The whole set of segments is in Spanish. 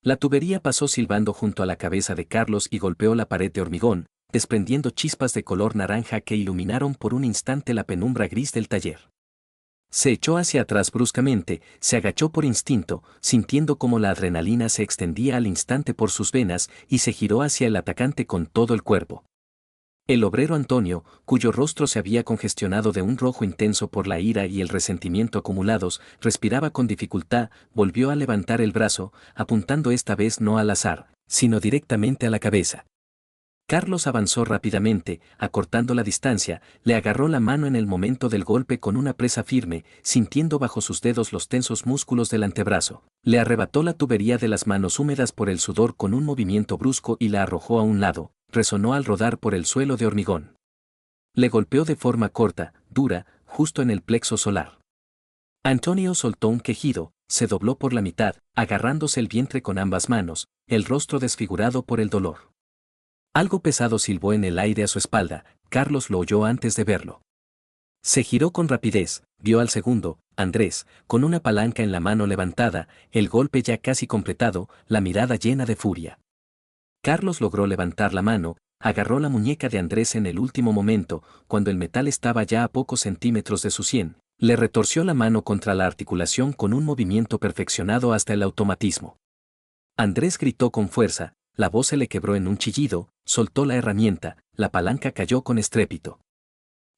La tubería pasó silbando junto a la cabeza de Carlos y golpeó la pared de hormigón, desprendiendo chispas de color naranja que iluminaron por un instante la penumbra gris del taller. Se echó hacia atrás bruscamente, se agachó por instinto, sintiendo como la adrenalina se extendía al instante por sus venas y se giró hacia el atacante con todo el cuerpo. El obrero Antonio, cuyo rostro se había congestionado de un rojo intenso por la ira y el resentimiento acumulados, respiraba con dificultad, volvió a levantar el brazo, apuntando esta vez no al azar, sino directamente a la cabeza. Carlos avanzó rápidamente, acortando la distancia, le agarró la mano en el momento del golpe con una presa firme, sintiendo bajo sus dedos los tensos músculos del antebrazo. Le arrebató la tubería de las manos húmedas por el sudor con un movimiento brusco y la arrojó a un lado, resonó al rodar por el suelo de hormigón. Le golpeó de forma corta, dura, justo en el plexo solar. Antonio soltó un quejido, se dobló por la mitad, agarrándose el vientre con ambas manos, el rostro desfigurado por el dolor. Algo pesado silbó en el aire a su espalda, Carlos lo oyó antes de verlo. Se giró con rapidez, vio al segundo, Andrés, con una palanca en la mano levantada, el golpe ya casi completado, la mirada llena de furia. Carlos logró levantar la mano, agarró la muñeca de Andrés en el último momento, cuando el metal estaba ya a pocos centímetros de su sien, le retorció la mano contra la articulación con un movimiento perfeccionado hasta el automatismo. Andrés gritó con fuerza, la voz se le quebró en un chillido, soltó la herramienta, la palanca cayó con estrépito.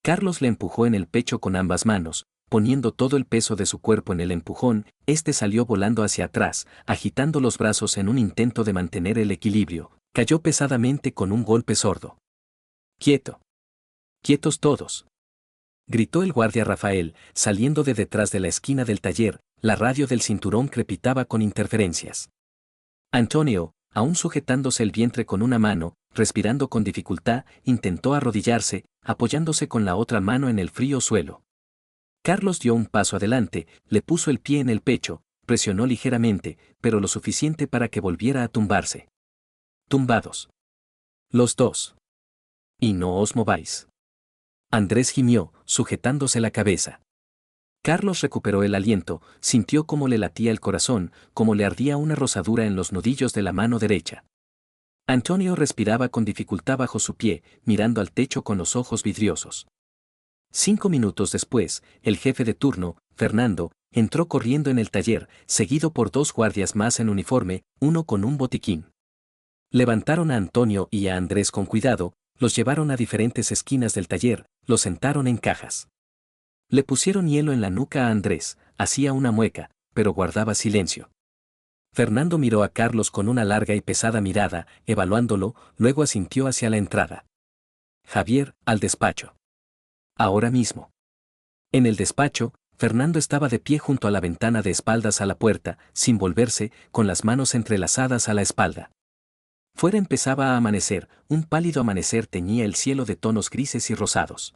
Carlos le empujó en el pecho con ambas manos, poniendo todo el peso de su cuerpo en el empujón, este salió volando hacia atrás, agitando los brazos en un intento de mantener el equilibrio, cayó pesadamente con un golpe sordo. ¡Quieto! ¡Quietos todos!, gritó el guardia Rafael, saliendo de detrás de la esquina del taller, la radio del cinturón crepitaba con interferencias. Antonio, aún sujetándose el vientre con una mano, respirando con dificultad, intentó arrodillarse, apoyándose con la otra mano en el frío suelo. Carlos dio un paso adelante, le puso el pie en el pecho, presionó ligeramente, pero lo suficiente para que volviera a tumbarse. Tumbados. Los dos. Y no os mováis. Andrés gimió, sujetándose la cabeza. Carlos recuperó el aliento, sintió cómo le latía el corazón, cómo le ardía una rosadura en los nudillos de la mano derecha. Antonio respiraba con dificultad bajo su pie, mirando al techo con los ojos vidriosos. 5 minutos después, el jefe de turno, Fernando, entró corriendo en el taller, seguido por 2 guardias más en uniforme, uno con un botiquín. Levantaron a Antonio y a Andrés con cuidado, los llevaron a diferentes esquinas del taller, los sentaron en cajas. Le pusieron hielo en la nuca a Andrés, hacía una mueca, pero guardaba silencio. Fernando miró a Carlos con una larga y pesada mirada, evaluándolo, luego asintió hacia la entrada. Javier, al despacho. Ahora mismo. En el despacho, Fernando estaba de pie junto a la ventana de espaldas a la puerta, sin volverse, con las manos entrelazadas a la espalda. Fuera empezaba a amanecer, un pálido amanecer teñía el cielo de tonos grises y rosados.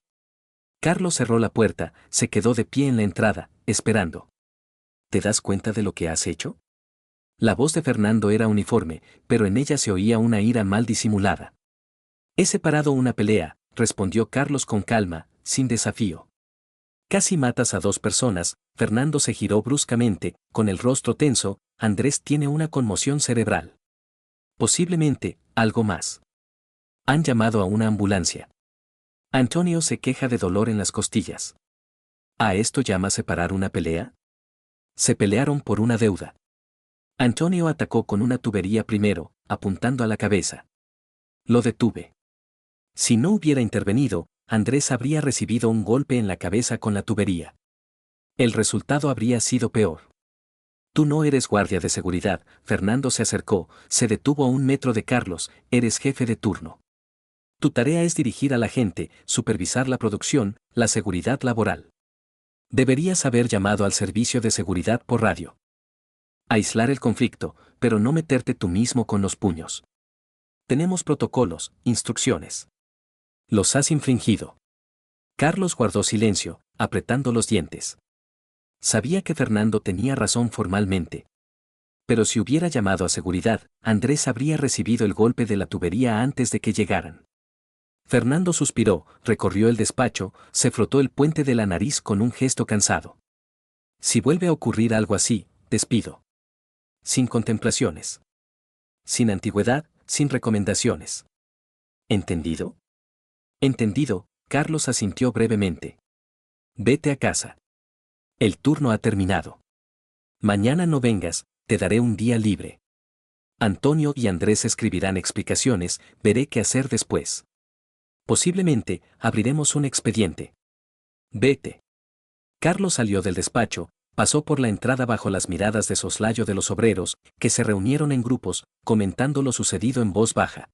Carlos cerró la puerta, se quedó de pie en la entrada, esperando. ¿Te das cuenta de lo que has hecho? La voz de Fernando era uniforme, pero en ella se oía una ira mal disimulada. He separado una pelea, respondió Carlos con calma, sin desafío. Casi matas a 2 personas, Fernando se giró bruscamente, con el rostro tenso, Andrés tiene una conmoción cerebral. Posiblemente, algo más. Han llamado a una ambulancia. Antonio se queja de dolor en las costillas. ¿A esto llama separar una pelea? Se pelearon por una deuda. Antonio atacó con una tubería primero, apuntando a la cabeza. Lo detuve. Si no hubiera intervenido, Andrés habría recibido un golpe en la cabeza con la tubería. El resultado habría sido peor. Tú no eres guardia de seguridad, Fernando se acercó, se detuvo a 1 metro de Carlos, eres jefe de turno. Tu tarea es dirigir a la gente, supervisar la producción, la seguridad laboral. Deberías haber llamado al servicio de seguridad por radio. Aislar el conflicto, pero no meterte tú mismo con los puños. Tenemos protocolos, instrucciones. Los has infringido. Carlos guardó silencio, apretando los dientes. Sabía que Fernando tenía razón formalmente. Pero si hubiera llamado a seguridad, Andrés habría recibido el golpe de la tubería antes de que llegaran. Fernando suspiró, recorrió el despacho, se frotó el puente de la nariz con un gesto cansado. Si vuelve a ocurrir algo así, despido. Sin contemplaciones. Sin antigüedad, sin recomendaciones. ¿Entendido? Entendido, Carlos asintió brevemente. Vete a casa. El turno ha terminado. Mañana no vengas, te daré un día libre. Antonio y Andrés escribirán explicaciones, veré qué hacer después. Posiblemente, abriremos un expediente. Vete. Carlos salió del despacho, pasó por la entrada bajo las miradas de soslayo de los obreros, que se reunieron en grupos, comentando lo sucedido en voz baja.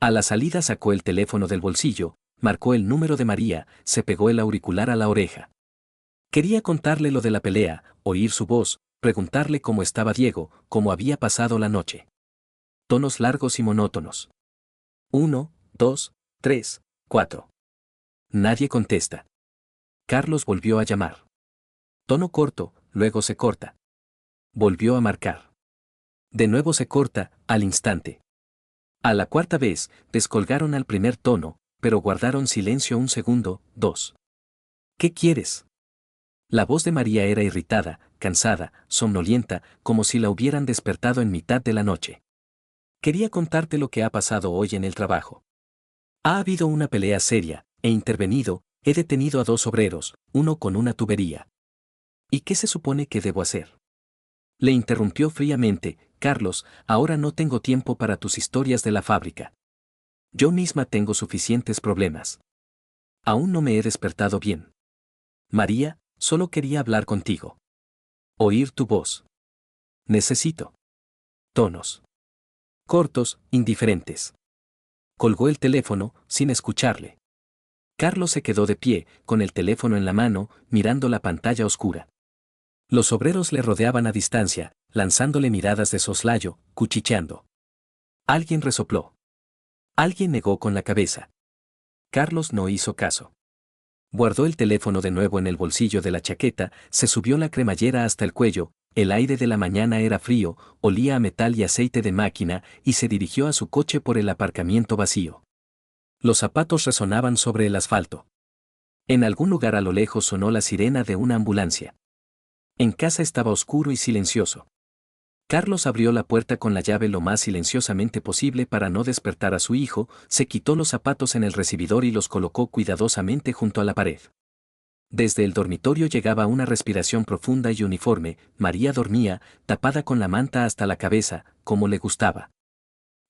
A la salida sacó el teléfono del bolsillo, marcó el número de María, se pegó el auricular a la oreja. Quería contarle lo de la pelea, oír su voz, preguntarle cómo estaba Diego, cómo había pasado la noche. Tonos largos y monótonos. 1, 2, 3, 4. Nadie contesta. Carlos volvió a llamar. Tono corto, luego se corta. Volvió a marcar. De nuevo se corta, al instante. A la cuarta vez, descolgaron al primer tono, pero guardaron silencio un segundo, 2. ¿Qué quieres? La voz de María era irritada, cansada, somnolienta, como si la hubieran despertado en mitad de la noche. Quería contarte lo que ha pasado hoy en el trabajo. Ha habido una pelea seria, he intervenido, he detenido a 2 obreros, uno con una tubería. ¿Y qué se supone que debo hacer? Le interrumpió fríamente, Carlos, ahora no tengo tiempo para tus historias de la fábrica. Yo misma tengo suficientes problemas. Aún no me he despertado bien. María, solo quería hablar contigo. Oír tu voz. Necesito. Tonos. Cortos, indiferentes. Colgó el teléfono, sin escucharle. Carlos se quedó de pie, con el teléfono en la mano, mirando la pantalla oscura. Los obreros le rodeaban a distancia, lanzándole miradas de soslayo, cuchicheando. Alguien resopló. Alguien negó con la cabeza. Carlos no hizo caso. Guardó el teléfono de nuevo en el bolsillo de la chaqueta, se subió la cremallera hasta el cuello, el aire de la mañana era frío, olía a metal y aceite de máquina, y se dirigió a su coche por el aparcamiento vacío. Los zapatos resonaban sobre el asfalto. En algún lugar a lo lejos sonó la sirena de una ambulancia. En casa estaba oscuro y silencioso. Carlos abrió la puerta con la llave lo más silenciosamente posible para no despertar a su hijo, se quitó los zapatos en el recibidor y los colocó cuidadosamente junto a la pared. Desde el dormitorio llegaba una respiración profunda y uniforme, María dormía, tapada con la manta hasta la cabeza, como le gustaba.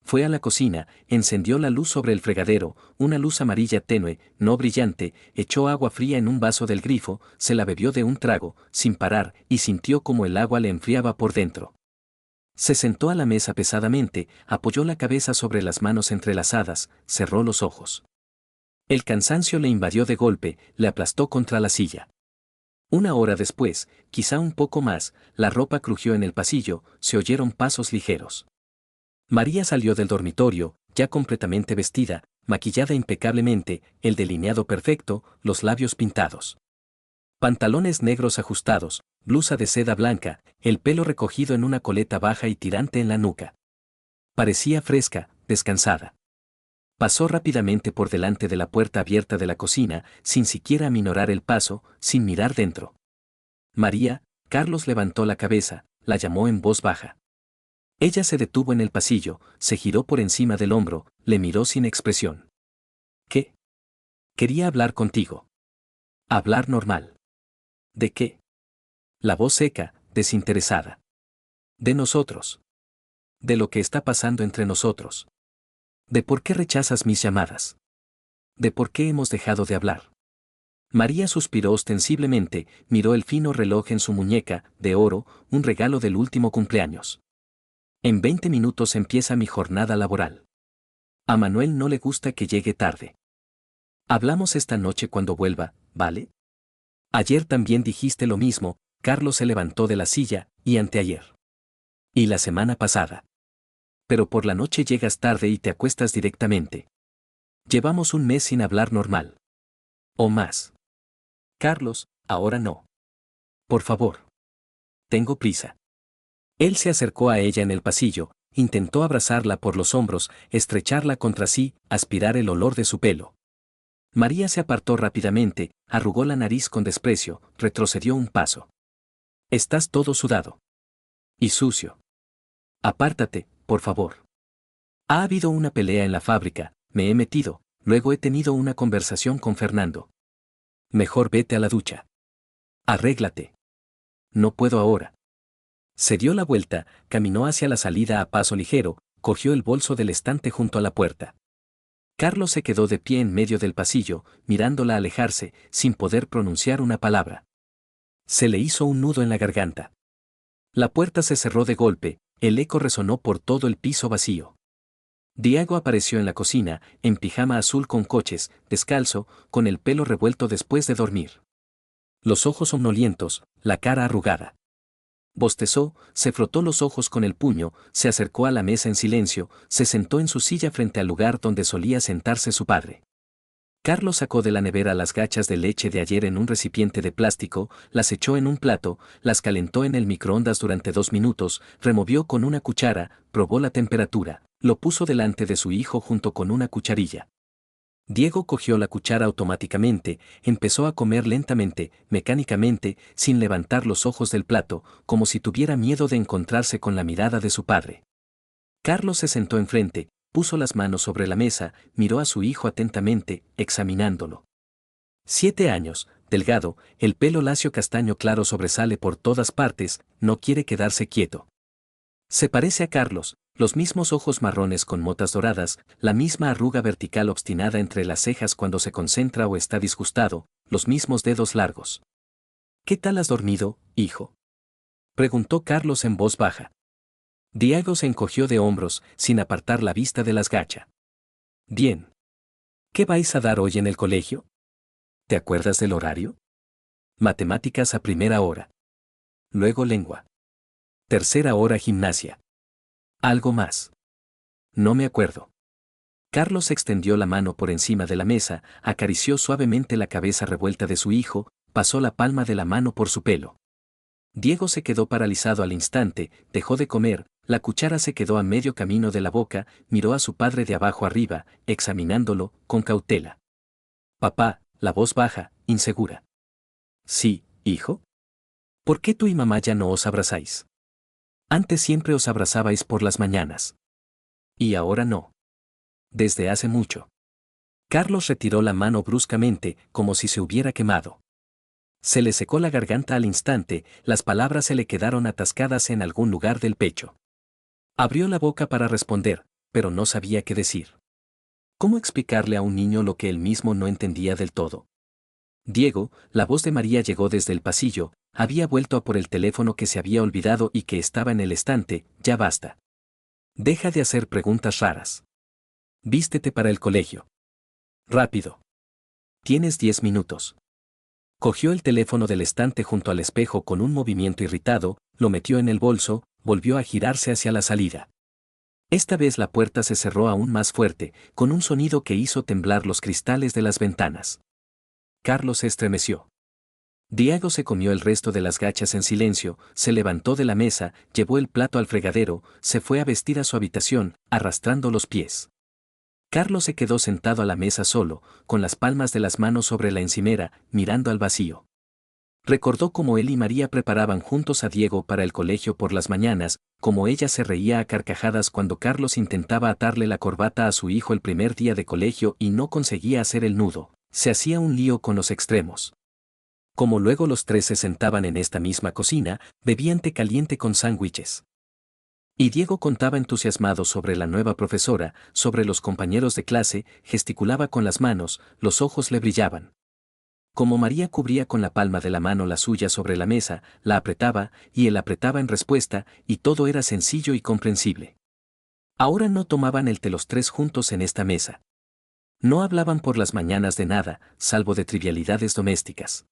Fue a la cocina, encendió la luz sobre el fregadero, una luz amarilla tenue, no brillante, echó agua fría en un vaso del grifo, se la bebió de un trago, sin parar, y sintió como el agua le enfriaba por dentro. Se sentó a la mesa pesadamente, apoyó la cabeza sobre las manos entrelazadas, cerró los ojos. El cansancio le invadió de golpe, le aplastó contra la silla. Una hora después, quizá un poco más, la ropa crujió en el pasillo, se oyeron pasos ligeros. María salió del dormitorio, ya completamente vestida, maquillada impecablemente, el delineado perfecto, los labios pintados. Pantalones negros ajustados, blusa de seda blanca, el pelo recogido en una coleta baja y tirante en la nuca. Parecía fresca, descansada. Pasó rápidamente por delante de la puerta abierta de la cocina, sin siquiera aminorar el paso, sin mirar dentro. María, Carlos levantó la cabeza, la llamó en voz baja. Ella se detuvo en el pasillo, se giró por encima del hombro, le miró sin expresión. ¿Qué? Quería hablar contigo. Hablar normal. ¿De qué? La voz seca, desinteresada. De nosotros. De lo que está pasando entre nosotros. De por qué rechazas mis llamadas. De por qué hemos dejado de hablar. María suspiró ostensiblemente, miró el fino reloj en su muñeca, de oro, un regalo del último cumpleaños. En 20 minutos empieza mi jornada laboral. A Manuel no le gusta que llegue tarde. Hablamos esta noche cuando vuelva, ¿vale? Ayer también dijiste lo mismo, Carlos se levantó de la silla, y anteayer. Y la semana pasada. Pero por la noche llegas tarde y te acuestas directamente. Llevamos un mes sin hablar normal. O más. Carlos, ahora no. Por favor. Tengo prisa. Él se acercó a ella en el pasillo, intentó abrazarla por los hombros, estrecharla contra sí, aspirar el olor de su pelo. María se apartó rápidamente, arrugó la nariz con desprecio, retrocedió un paso. Estás todo sudado. Y sucio. Apártate, por favor. Ha habido una pelea en la fábrica, me he metido, luego he tenido una conversación con Fernando. Mejor vete a la ducha. Arréglate. No puedo ahora. Se dio la vuelta, caminó hacia la salida a paso ligero, cogió el bolso del estante junto a la puerta. Carlos se quedó de pie en medio del pasillo, mirándola alejarse, sin poder pronunciar una palabra. Se le hizo un nudo en la garganta. La puerta se cerró de golpe, el eco resonó por todo el piso vacío. Diego apareció en la cocina, en pijama azul con coches, descalzo, con el pelo revuelto después de dormir. Los ojos somnolientos, la cara arrugada. Bostezó, se frotó los ojos con el puño, se acercó a la mesa en silencio, se sentó en su silla frente al lugar donde solía sentarse su padre. Carlos sacó de la nevera las gachas de leche de ayer en un recipiente de plástico, las echó en un plato, las calentó en el microondas durante 2 minutos, removió con una cuchara, probó la temperatura, lo puso delante de su hijo junto con una cucharilla. Diego cogió la cuchara automáticamente, empezó a comer lentamente, mecánicamente, sin levantar los ojos del plato, como si tuviera miedo de encontrarse con la mirada de su padre. Carlos se sentó enfrente, puso las manos sobre la mesa, miró a su hijo atentamente, examinándolo. 7 años, delgado, el pelo lacio castaño claro sobresale por todas partes, no quiere quedarse quieto. Se parece a Carlos, los mismos ojos marrones con motas doradas, la misma arruga vertical obstinada entre las cejas cuando se concentra o está disgustado, los mismos dedos largos. ¿Qué tal has dormido, hijo?, preguntó Carlos en voz baja. Diego se encogió de hombros, sin apartar la vista de las gachas. Bien. ¿Qué vais a dar hoy en el colegio? ¿Te acuerdas del horario? Matemáticas a primera hora. Luego lengua. Tercera hora gimnasia. ¿Algo más? No me acuerdo. Carlos extendió la mano por encima de la mesa, acarició suavemente la cabeza revuelta de su hijo, pasó la palma de la mano por su pelo. Diego se quedó paralizado al instante, dejó de comer, la cuchara se quedó a medio camino de la boca, miró a su padre de abajo arriba, examinándolo, con cautela. Papá, la voz baja, insegura. Sí, hijo. ¿Por qué tú y mamá ya no os abrazáis? Antes siempre os abrazabais por las mañanas. Y ahora no. Desde hace mucho. Carlos retiró la mano bruscamente, como si se hubiera quemado. Se le secó la garganta al instante, las palabras se le quedaron atascadas en algún lugar del pecho. Abrió la boca para responder, pero no sabía qué decir. ¿Cómo explicarle a un niño lo que él mismo no entendía del todo? Diego, la voz de María llegó desde el pasillo, había vuelto a por el teléfono que se había olvidado y que estaba en el estante, ya basta. Deja de hacer preguntas raras. Vístete para el colegio. Rápido. Tienes 10 minutos. Cogió el teléfono del estante junto al espejo con un movimiento irritado, lo metió en el bolso, volvió a girarse hacia la salida. Esta vez la puerta se cerró aún más fuerte, con un sonido que hizo temblar los cristales de las ventanas. Carlos se estremeció. Diego se comió el resto de las gachas en silencio, se levantó de la mesa, llevó el plato al fregadero, se fue a vestir a su habitación, arrastrando los pies. Carlos se quedó sentado a la mesa solo, con las palmas de las manos sobre la encimera, mirando al vacío. Recordó cómo él y María preparaban juntos a Diego para el colegio por las mañanas, cómo ella se reía a carcajadas cuando Carlos intentaba atarle la corbata a su hijo el primer día de colegio y no conseguía hacer el nudo, se hacía un lío con los extremos. Como luego los tres se sentaban en esta misma cocina, bebían té caliente con sándwiches. Y Diego contaba entusiasmado sobre la nueva profesora, sobre los compañeros de clase, gesticulaba con las manos, los ojos le brillaban. Como María cubría con la palma de la mano la suya sobre la mesa, la apretaba, y él apretaba en respuesta, y todo era sencillo y comprensible. Ahora no tomaban el té los tres juntos en esta mesa. No hablaban por las mañanas de nada, salvo de trivialidades domésticas.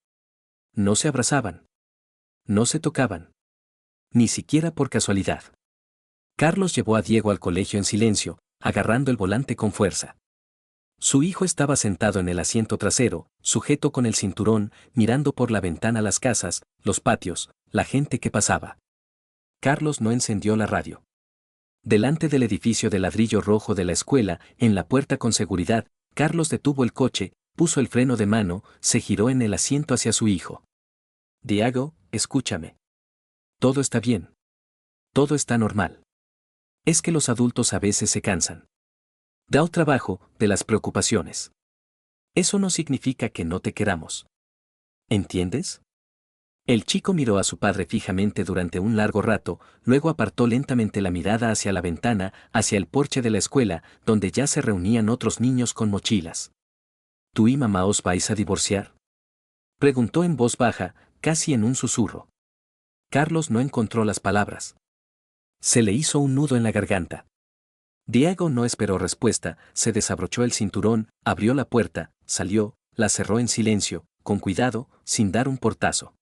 No se abrazaban. No se tocaban. Ni siquiera por casualidad. Carlos llevó a Diego al colegio en silencio, agarrando el volante con fuerza. Su hijo estaba sentado en el asiento trasero, sujeto con el cinturón, mirando por la ventana las casas, los patios, la gente que pasaba. Carlos no encendió la radio. Delante del edificio de ladrillo rojo de la escuela, en la puerta con seguridad, Carlos detuvo el coche, puso el freno de mano, se giró en el asiento hacia su hijo. Diego, escúchame. Todo está bien. Todo está normal. Es que los adultos a veces se cansan. Da trabajo, de las preocupaciones. Eso no significa que no te queramos. ¿Entiendes? El chico miró a su padre fijamente durante un largo rato, luego apartó lentamente la mirada hacia la ventana, hacia el porche de la escuela, donde ya se reunían otros niños con mochilas. ¿Tú y mamá os vais a divorciar?, preguntó en voz baja, casi en un susurro. Carlos no encontró las palabras. Se le hizo un nudo en la garganta. Diego no esperó respuesta, se desabrochó el cinturón, abrió la puerta, salió, la cerró en silencio, con cuidado, sin dar un portazo.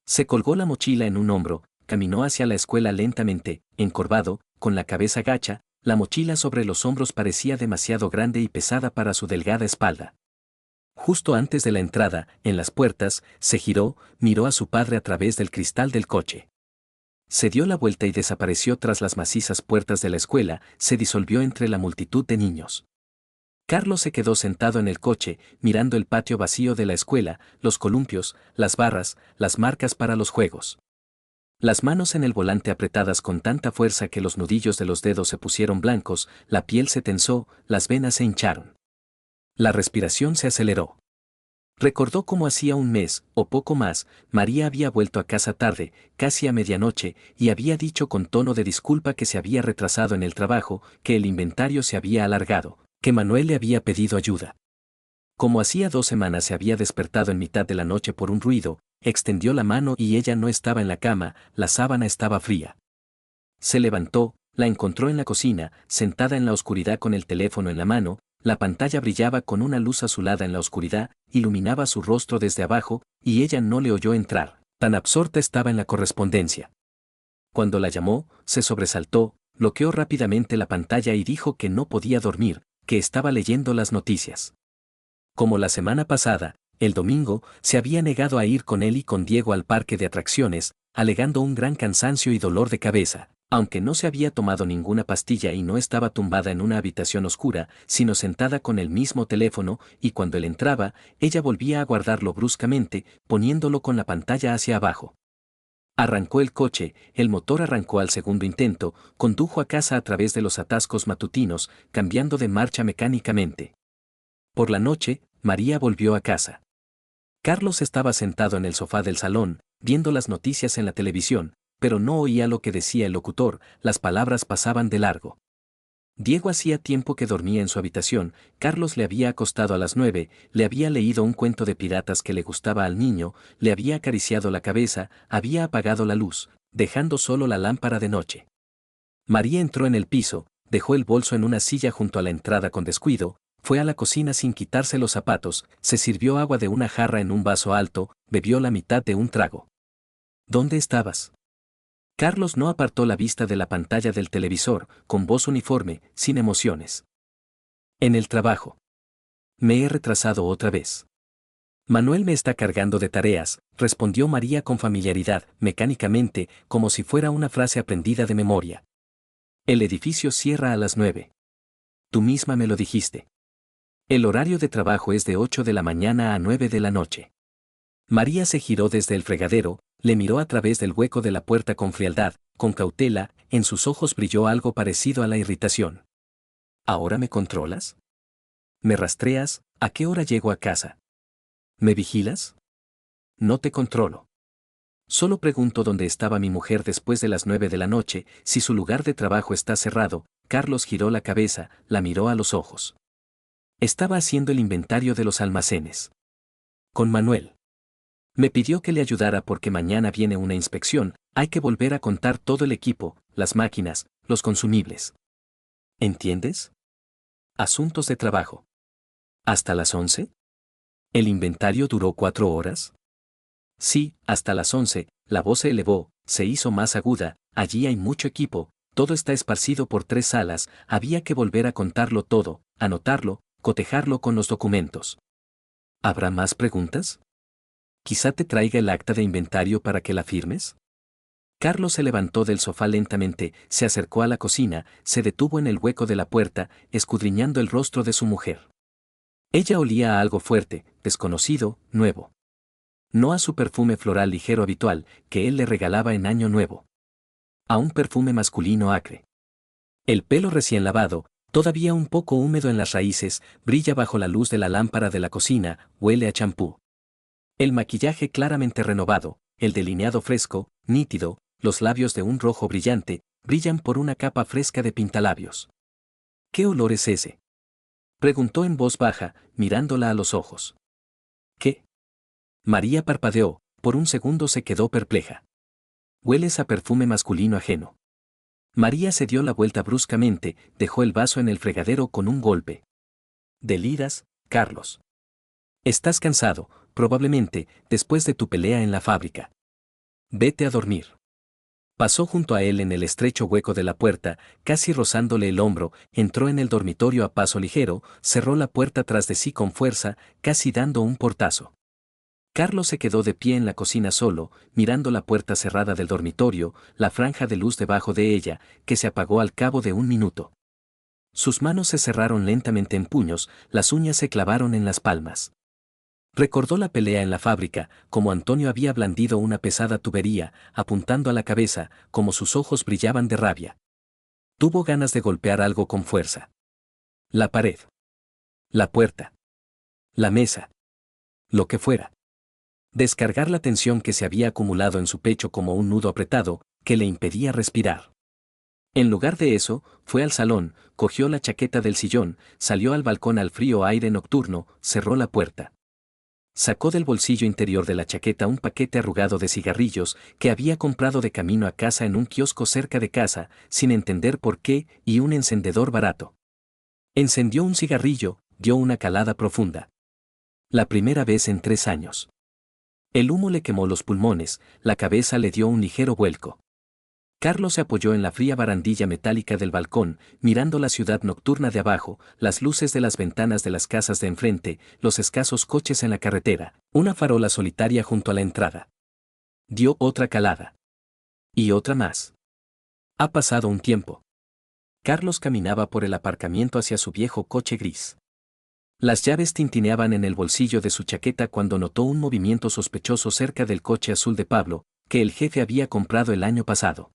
Se colgó la mochila en un hombro, caminó hacia la escuela lentamente, encorvado, con la cabeza gacha, la mochila sobre los hombros parecía demasiado grande y pesada para su delgada espalda. Justo antes de la entrada, en las puertas, se giró, miró a su padre a través del cristal del coche. Se dio la vuelta y desapareció tras las macizas puertas de la escuela, se disolvió entre la multitud de niños. Carlos se quedó sentado en el coche, mirando el patio vacío de la escuela, los columpios, las barras, las marcas para los juegos. Las manos en el volante apretadas con tanta fuerza que los nudillos de los dedos se pusieron blancos, la piel se tensó, las venas se hincharon. La respiración se aceleró. Recordó cómo hacía un mes, o poco más, María había vuelto a casa tarde, casi a medianoche, y había dicho con tono de disculpa que se había retrasado en el trabajo, que el inventario se había alargado, que Manuel le había pedido ayuda. Como hacía 2 semanas se había despertado en mitad de la noche por un ruido, extendió la mano y ella no estaba en la cama, la sábana estaba fría. Se levantó, la encontró en la cocina, sentada en la oscuridad con el teléfono en la mano, la pantalla brillaba con una luz azulada en la oscuridad, iluminaba su rostro desde abajo, y ella no le oyó entrar, tan absorta estaba en la correspondencia. Cuando la llamó, se sobresaltó, bloqueó rápidamente la pantalla y dijo que no podía dormir, que estaba leyendo las noticias. Como la semana pasada, el domingo, se había negado a ir con él y con Diego al parque de atracciones, alegando un gran cansancio y dolor de cabeza, aunque no se había tomado ninguna pastilla y no estaba tumbada en una habitación oscura, sino sentada con el mismo teléfono, y cuando él entraba, ella volvía a guardarlo bruscamente, poniéndolo con la pantalla hacia abajo. Arrancó el coche, el motor arrancó al segundo intento, condujo a casa a través de los atascos matutinos, cambiando de marcha mecánicamente. Por la noche, María volvió a casa. Carlos estaba sentado en el sofá del salón, viendo las noticias en la televisión, pero no oía lo que decía el locutor, las palabras pasaban de largo. Diego hacía tiempo que dormía en su habitación, Carlos le había acostado a las 9, le había leído un cuento de piratas que le gustaba al niño, le había acariciado la cabeza, había apagado la luz, dejando solo la lámpara de noche. María entró en el piso, dejó el bolso en una silla junto a la entrada con descuido, fue a la cocina sin quitarse los zapatos, se sirvió agua de una jarra en un vaso alto, bebió la mitad de un trago. ¿Dónde estabas? Carlos no apartó la vista de la pantalla del televisor, con voz uniforme, sin emociones. En el trabajo. Me he retrasado otra vez. Manuel me está cargando de tareas, respondió María con familiaridad, mecánicamente, como si fuera una frase aprendida de memoria. El edificio cierra a las 9. Tú misma me lo dijiste. El horario de trabajo es de 8 de la mañana a 9 de la noche. María se giró desde el fregadero, le miró a través del hueco de la puerta con frialdad, con cautela, en sus ojos brilló algo parecido a la irritación. ¿Ahora me controlas? ¿Me rastreas? ¿A qué hora llego a casa? ¿Me vigilas? No te controlo. Solo pregunto dónde estaba mi mujer después de las 9 de la noche, si su lugar de trabajo está cerrado. Carlos giró la cabeza, la miró a los ojos. Estaba haciendo el inventario de los almacenes. Con Manuel. Me pidió que le ayudara porque mañana viene una inspección, hay que volver a contar todo el equipo, las máquinas, los consumibles. ¿Entiendes? Asuntos de trabajo. ¿Hasta las 11? ¿El inventario duró 4 horas? Sí, hasta las 11, la voz se elevó, se hizo más aguda, allí hay mucho equipo, todo está esparcido por 3 salas, había que volver a contarlo todo, anotarlo, cotejarlo con los documentos. ¿Habrá más preguntas? ¿Quizá te traiga el acta de inventario para que la firmes? Carlos se levantó del sofá lentamente, se acercó a la cocina, se detuvo en el hueco de la puerta, escudriñando el rostro de su mujer. Ella olía a algo fuerte, desconocido, nuevo. No a su perfume floral ligero habitual, que él le regalaba en Año Nuevo. A un perfume masculino acre. El pelo recién lavado, todavía un poco húmedo en las raíces, brilla bajo la luz de la lámpara de la cocina, huele a champú. El maquillaje claramente renovado, el delineado fresco, nítido, los labios de un rojo brillante, brillan por una capa fresca de pintalabios. ¿Qué olor es ese?, preguntó en voz baja, mirándola a los ojos. ¿Qué? María parpadeó, por un segundo se quedó perpleja. Hueles a perfume masculino ajeno. María se dio la vuelta bruscamente, dejó el vaso en el fregadero con un golpe. Deliras, Carlos. Estás cansado, probablemente, después de tu pelea en la fábrica. Vete a dormir. Pasó junto a él en el estrecho hueco de la puerta, casi rozándole el hombro, entró en el dormitorio a paso ligero, cerró la puerta tras de sí con fuerza, casi dando un portazo. Carlos se quedó de pie en la cocina solo, mirando la puerta cerrada del dormitorio, la franja de luz debajo de ella, que se apagó al cabo de un minuto. Sus manos se cerraron lentamente en puños, las uñas se clavaron en las palmas. Recordó la pelea en la fábrica, como Antonio había blandido una pesada tubería, apuntando a la cabeza, como sus ojos brillaban de rabia. Tuvo ganas de golpear algo con fuerza. La pared. La puerta. La mesa. Lo que fuera. Descargar la tensión que se había acumulado en su pecho como un nudo apretado, que le impedía respirar. En lugar de eso, fue al salón, cogió la chaqueta del sillón, salió al balcón al frío aire nocturno, cerró la puerta. Sacó del bolsillo interior de la chaqueta un paquete arrugado de cigarrillos que había comprado de camino a casa en un kiosco cerca de casa, sin entender por qué, y un encendedor barato. Encendió un cigarrillo, dio una calada profunda. La primera vez en 3 años. El humo le quemó los pulmones, la cabeza le dio un ligero vuelco. Carlos se apoyó en la fría barandilla metálica del balcón, mirando la ciudad nocturna de abajo, las luces de las ventanas de las casas de enfrente, los escasos coches en la carretera, una farola solitaria junto a la entrada. Dio otra calada. Y otra más. Ha pasado un tiempo. Carlos caminaba por el aparcamiento hacia su viejo coche gris. Las llaves tintineaban en el bolsillo de su chaqueta cuando notó un movimiento sospechoso cerca del coche azul de Pablo, que el jefe había comprado el año pasado.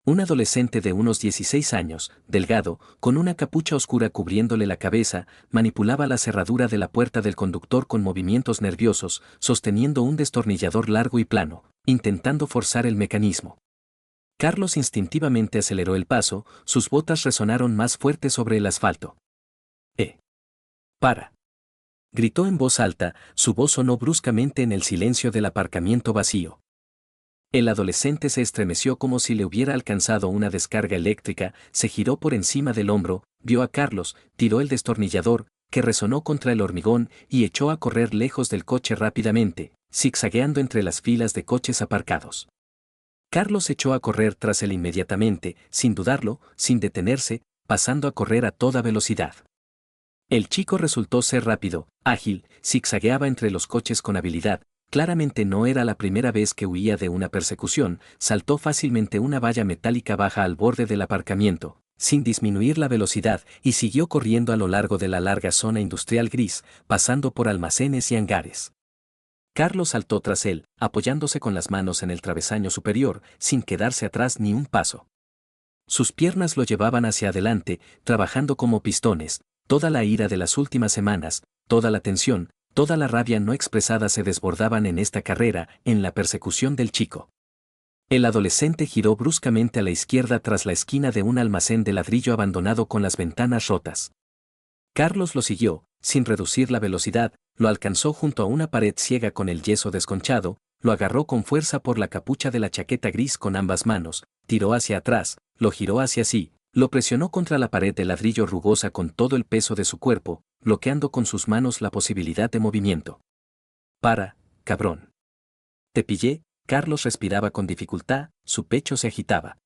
Un adolescente de unos 16 años, delgado, con una capucha oscura cubriéndole la cabeza, manipulaba la cerradura de la puerta del conductor con movimientos nerviosos, sosteniendo un destornillador largo y plano, intentando forzar el mecanismo. Carlos instintivamente aceleró el paso, sus botas resonaron más fuerte sobre el asfalto. ¡Para! Gritó en voz alta, su voz sonó bruscamente en el silencio del aparcamiento vacío. El adolescente se estremeció como si le hubiera alcanzado una descarga eléctrica, se giró por encima del hombro, vio a Carlos, tiró el destornillador, que resonó contra el hormigón, y echó a correr lejos del coche rápidamente, zigzagueando entre las filas de coches aparcados. Carlos echó a correr tras él inmediatamente, sin dudarlo, sin detenerse, pasando a correr a toda velocidad. El chico resultó ser rápido, ágil, zigzagueaba entre los coches con habilidad. Claramente no era la primera vez que huía de una persecución, saltó fácilmente una valla metálica baja al borde del aparcamiento, sin disminuir la velocidad, y siguió corriendo a lo largo de la larga zona industrial gris, pasando por almacenes y hangares. Carlos saltó tras él, apoyándose con las manos en el travesaño superior, sin quedarse atrás ni un paso. Sus piernas lo llevaban hacia adelante, trabajando como pistones, toda la ira de las últimas semanas, toda la tensión, toda la rabia no expresada se desbordaban en esta carrera, en la persecución del chico. El adolescente giró bruscamente a la izquierda tras la esquina de un almacén de ladrillo abandonado con las ventanas rotas. Carlos lo siguió, sin reducir la velocidad, lo alcanzó junto a una pared ciega con el yeso desconchado, lo agarró con fuerza por la capucha de la chaqueta gris con ambas manos, tiró hacia atrás, lo giró hacia sí, lo presionó contra la pared de ladrillo rugosa con todo el peso de su cuerpo, bloqueando con sus manos la posibilidad de movimiento. Para, cabrón. Te pillé. Carlos respiraba con dificultad, su pecho se agitaba.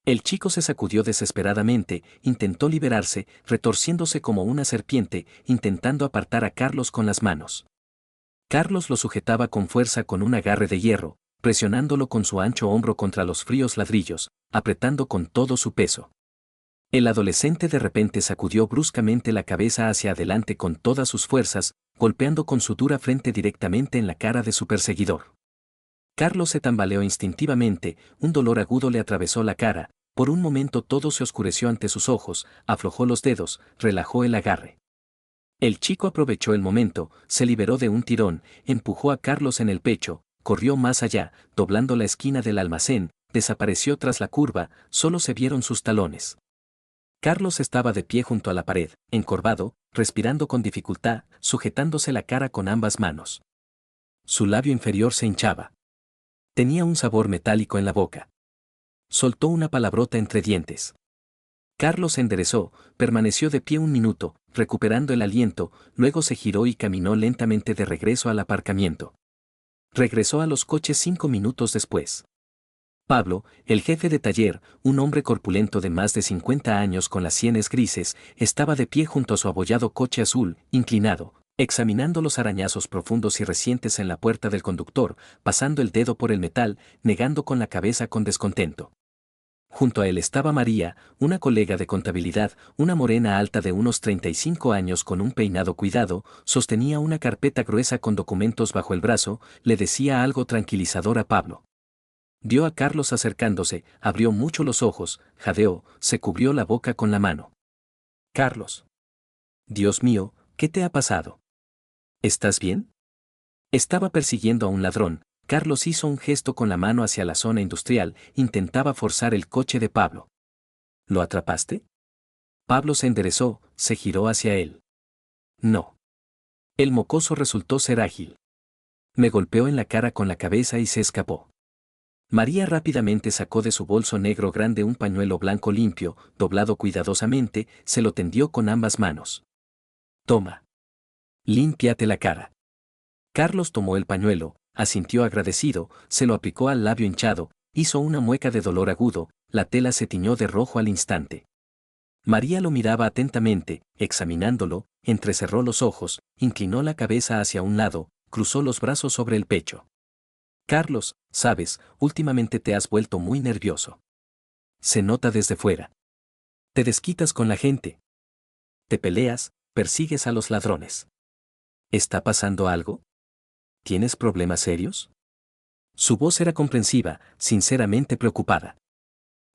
El chico se sacudió desesperadamente, intentó liberarse, retorciéndose como una serpiente, intentando apartar a Carlos con las manos. Carlos lo sujetaba con fuerza con un agarre de hierro, presionándolo con su ancho hombro contra los fríos ladrillos, apretando con todo su peso. El adolescente de repente sacudió bruscamente la cabeza hacia adelante con todas sus fuerzas, golpeando con su dura frente directamente en la cara de su perseguidor. Carlos se tambaleó instintivamente, un dolor agudo le atravesó la cara, Por un momento todo se oscureció ante sus ojos, aflojó los dedos, relajó el agarre. El chico aprovechó el momento, se liberó de un tirón, empujó a Carlos en el pecho, corrió más allá, doblando la esquina del almacén, desapareció tras la curva, solo se vieron sus talones. Carlos estaba de pie junto a la pared, encorvado, respirando con dificultad, sujetándose la cara con ambas manos. Su labio inferior se hinchaba. Tenía un sabor metálico en la boca. Soltó una palabrota entre dientes. Carlos se enderezó, permaneció de pie un minuto, recuperando el aliento, luego se giró y caminó lentamente de regreso al aparcamiento. Regresó a los coches 5 minutos después. Pablo, el jefe de taller, un hombre corpulento de más de 50 años con las sienes grises, estaba de pie junto a su abollado coche azul, inclinado, examinando los arañazos profundos y recientes en la puerta del conductor, pasando el dedo por el metal, negando con la cabeza con descontento. Junto a él estaba María, una colega de contabilidad, una morena alta de unos 35 años con un peinado cuidado, sostenía una carpeta gruesa con documentos bajo el brazo, le decía algo tranquilizador a Pablo. Vio a Carlos acercándose, abrió mucho los ojos, jadeó, se cubrió la boca con la mano. Carlos. Dios mío, ¿qué te ha pasado? ¿Estás bien? Estaba persiguiendo a un ladrón. Carlos hizo un gesto con la mano hacia la zona industrial, intentaba forzar el coche de Pablo. ¿Lo atrapaste? Pablo se enderezó, se giró hacia él. No. El mocoso resultó ser ágil. Me golpeó en la cara con la cabeza y se escapó. María rápidamente sacó de su bolso negro grande un pañuelo blanco limpio, doblado cuidadosamente, se lo tendió con ambas manos. Toma. Límpiate la cara. Carlos tomó el pañuelo, asintió agradecido, se lo aplicó al labio hinchado, hizo una mueca de dolor agudo, la tela se tiñó de rojo al instante. María lo miraba atentamente, examinándolo, entrecerró los ojos, inclinó la cabeza hacia un lado, cruzó los brazos sobre el pecho. Carlos, sabes, últimamente te has vuelto muy nervioso. Se nota desde fuera. Te desquitas con la gente. Te peleas, persigues a los ladrones. ¿Está pasando algo? ¿Tienes problemas serios? Su voz era comprensiva, sinceramente preocupada.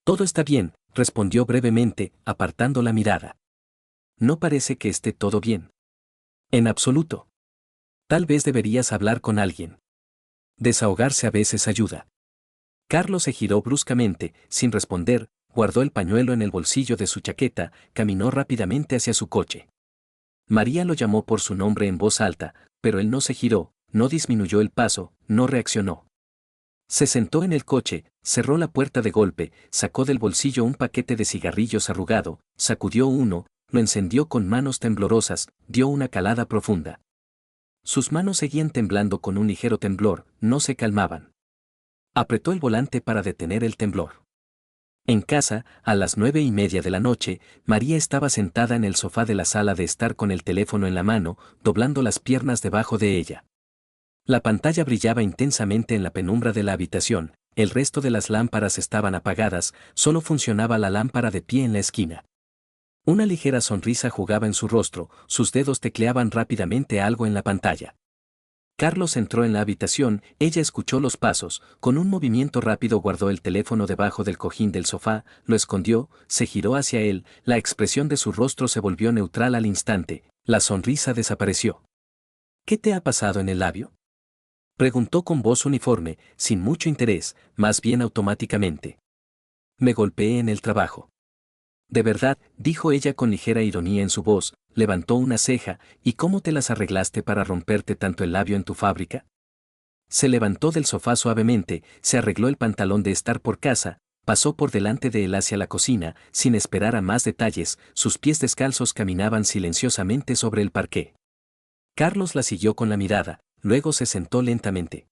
Todo está bien, respondió brevemente, apartando la mirada. No parece que esté todo bien. En absoluto. Tal vez deberías hablar con alguien. Desahogarse a veces ayuda. Carlos se giró bruscamente, sin responder, guardó el pañuelo en el bolsillo de su chaqueta, caminó rápidamente hacia su coche. María lo llamó por su nombre en voz alta, pero él no se giró, no disminuyó el paso, no reaccionó. Se sentó en el coche, cerró la puerta de golpe, sacó del bolsillo un paquete de cigarrillos arrugado, sacudió uno, lo encendió con manos temblorosas, dio una calada profunda. Sus manos seguían temblando con un ligero temblor, no se calmaban. Apretó el volante para detener el temblor. En casa, a las 9:30 de la noche, María estaba sentada en el sofá de la sala de estar con el teléfono en la mano, doblando las piernas debajo de ella. La pantalla brillaba intensamente en la penumbra de la habitación, el resto de las lámparas estaban apagadas, solo funcionaba la lámpara de pie en la esquina. Una ligera sonrisa jugaba en su rostro, sus dedos tecleaban rápidamente algo en la pantalla. Carlos entró en la habitación, ella escuchó los pasos, con un movimiento rápido guardó el teléfono debajo del cojín del sofá, lo escondió, se giró hacia él, la expresión de su rostro se volvió neutral al instante, la sonrisa desapareció. ¿Qué te ha pasado en el labio? Preguntó con voz uniforme, sin mucho interés, más bien automáticamente. Me golpeé en el trabajo. De verdad, dijo ella con ligera ironía en su voz, levantó una ceja, ¿y cómo te las arreglaste para romperte tanto el labio en tu fábrica? Se levantó del sofá suavemente, se arregló el pantalón de estar por casa, pasó por delante de él hacia la cocina, sin esperar a más detalles, sus pies descalzos caminaban silenciosamente sobre el parqué. Carlos la siguió con la mirada, luego se sentó lentamente.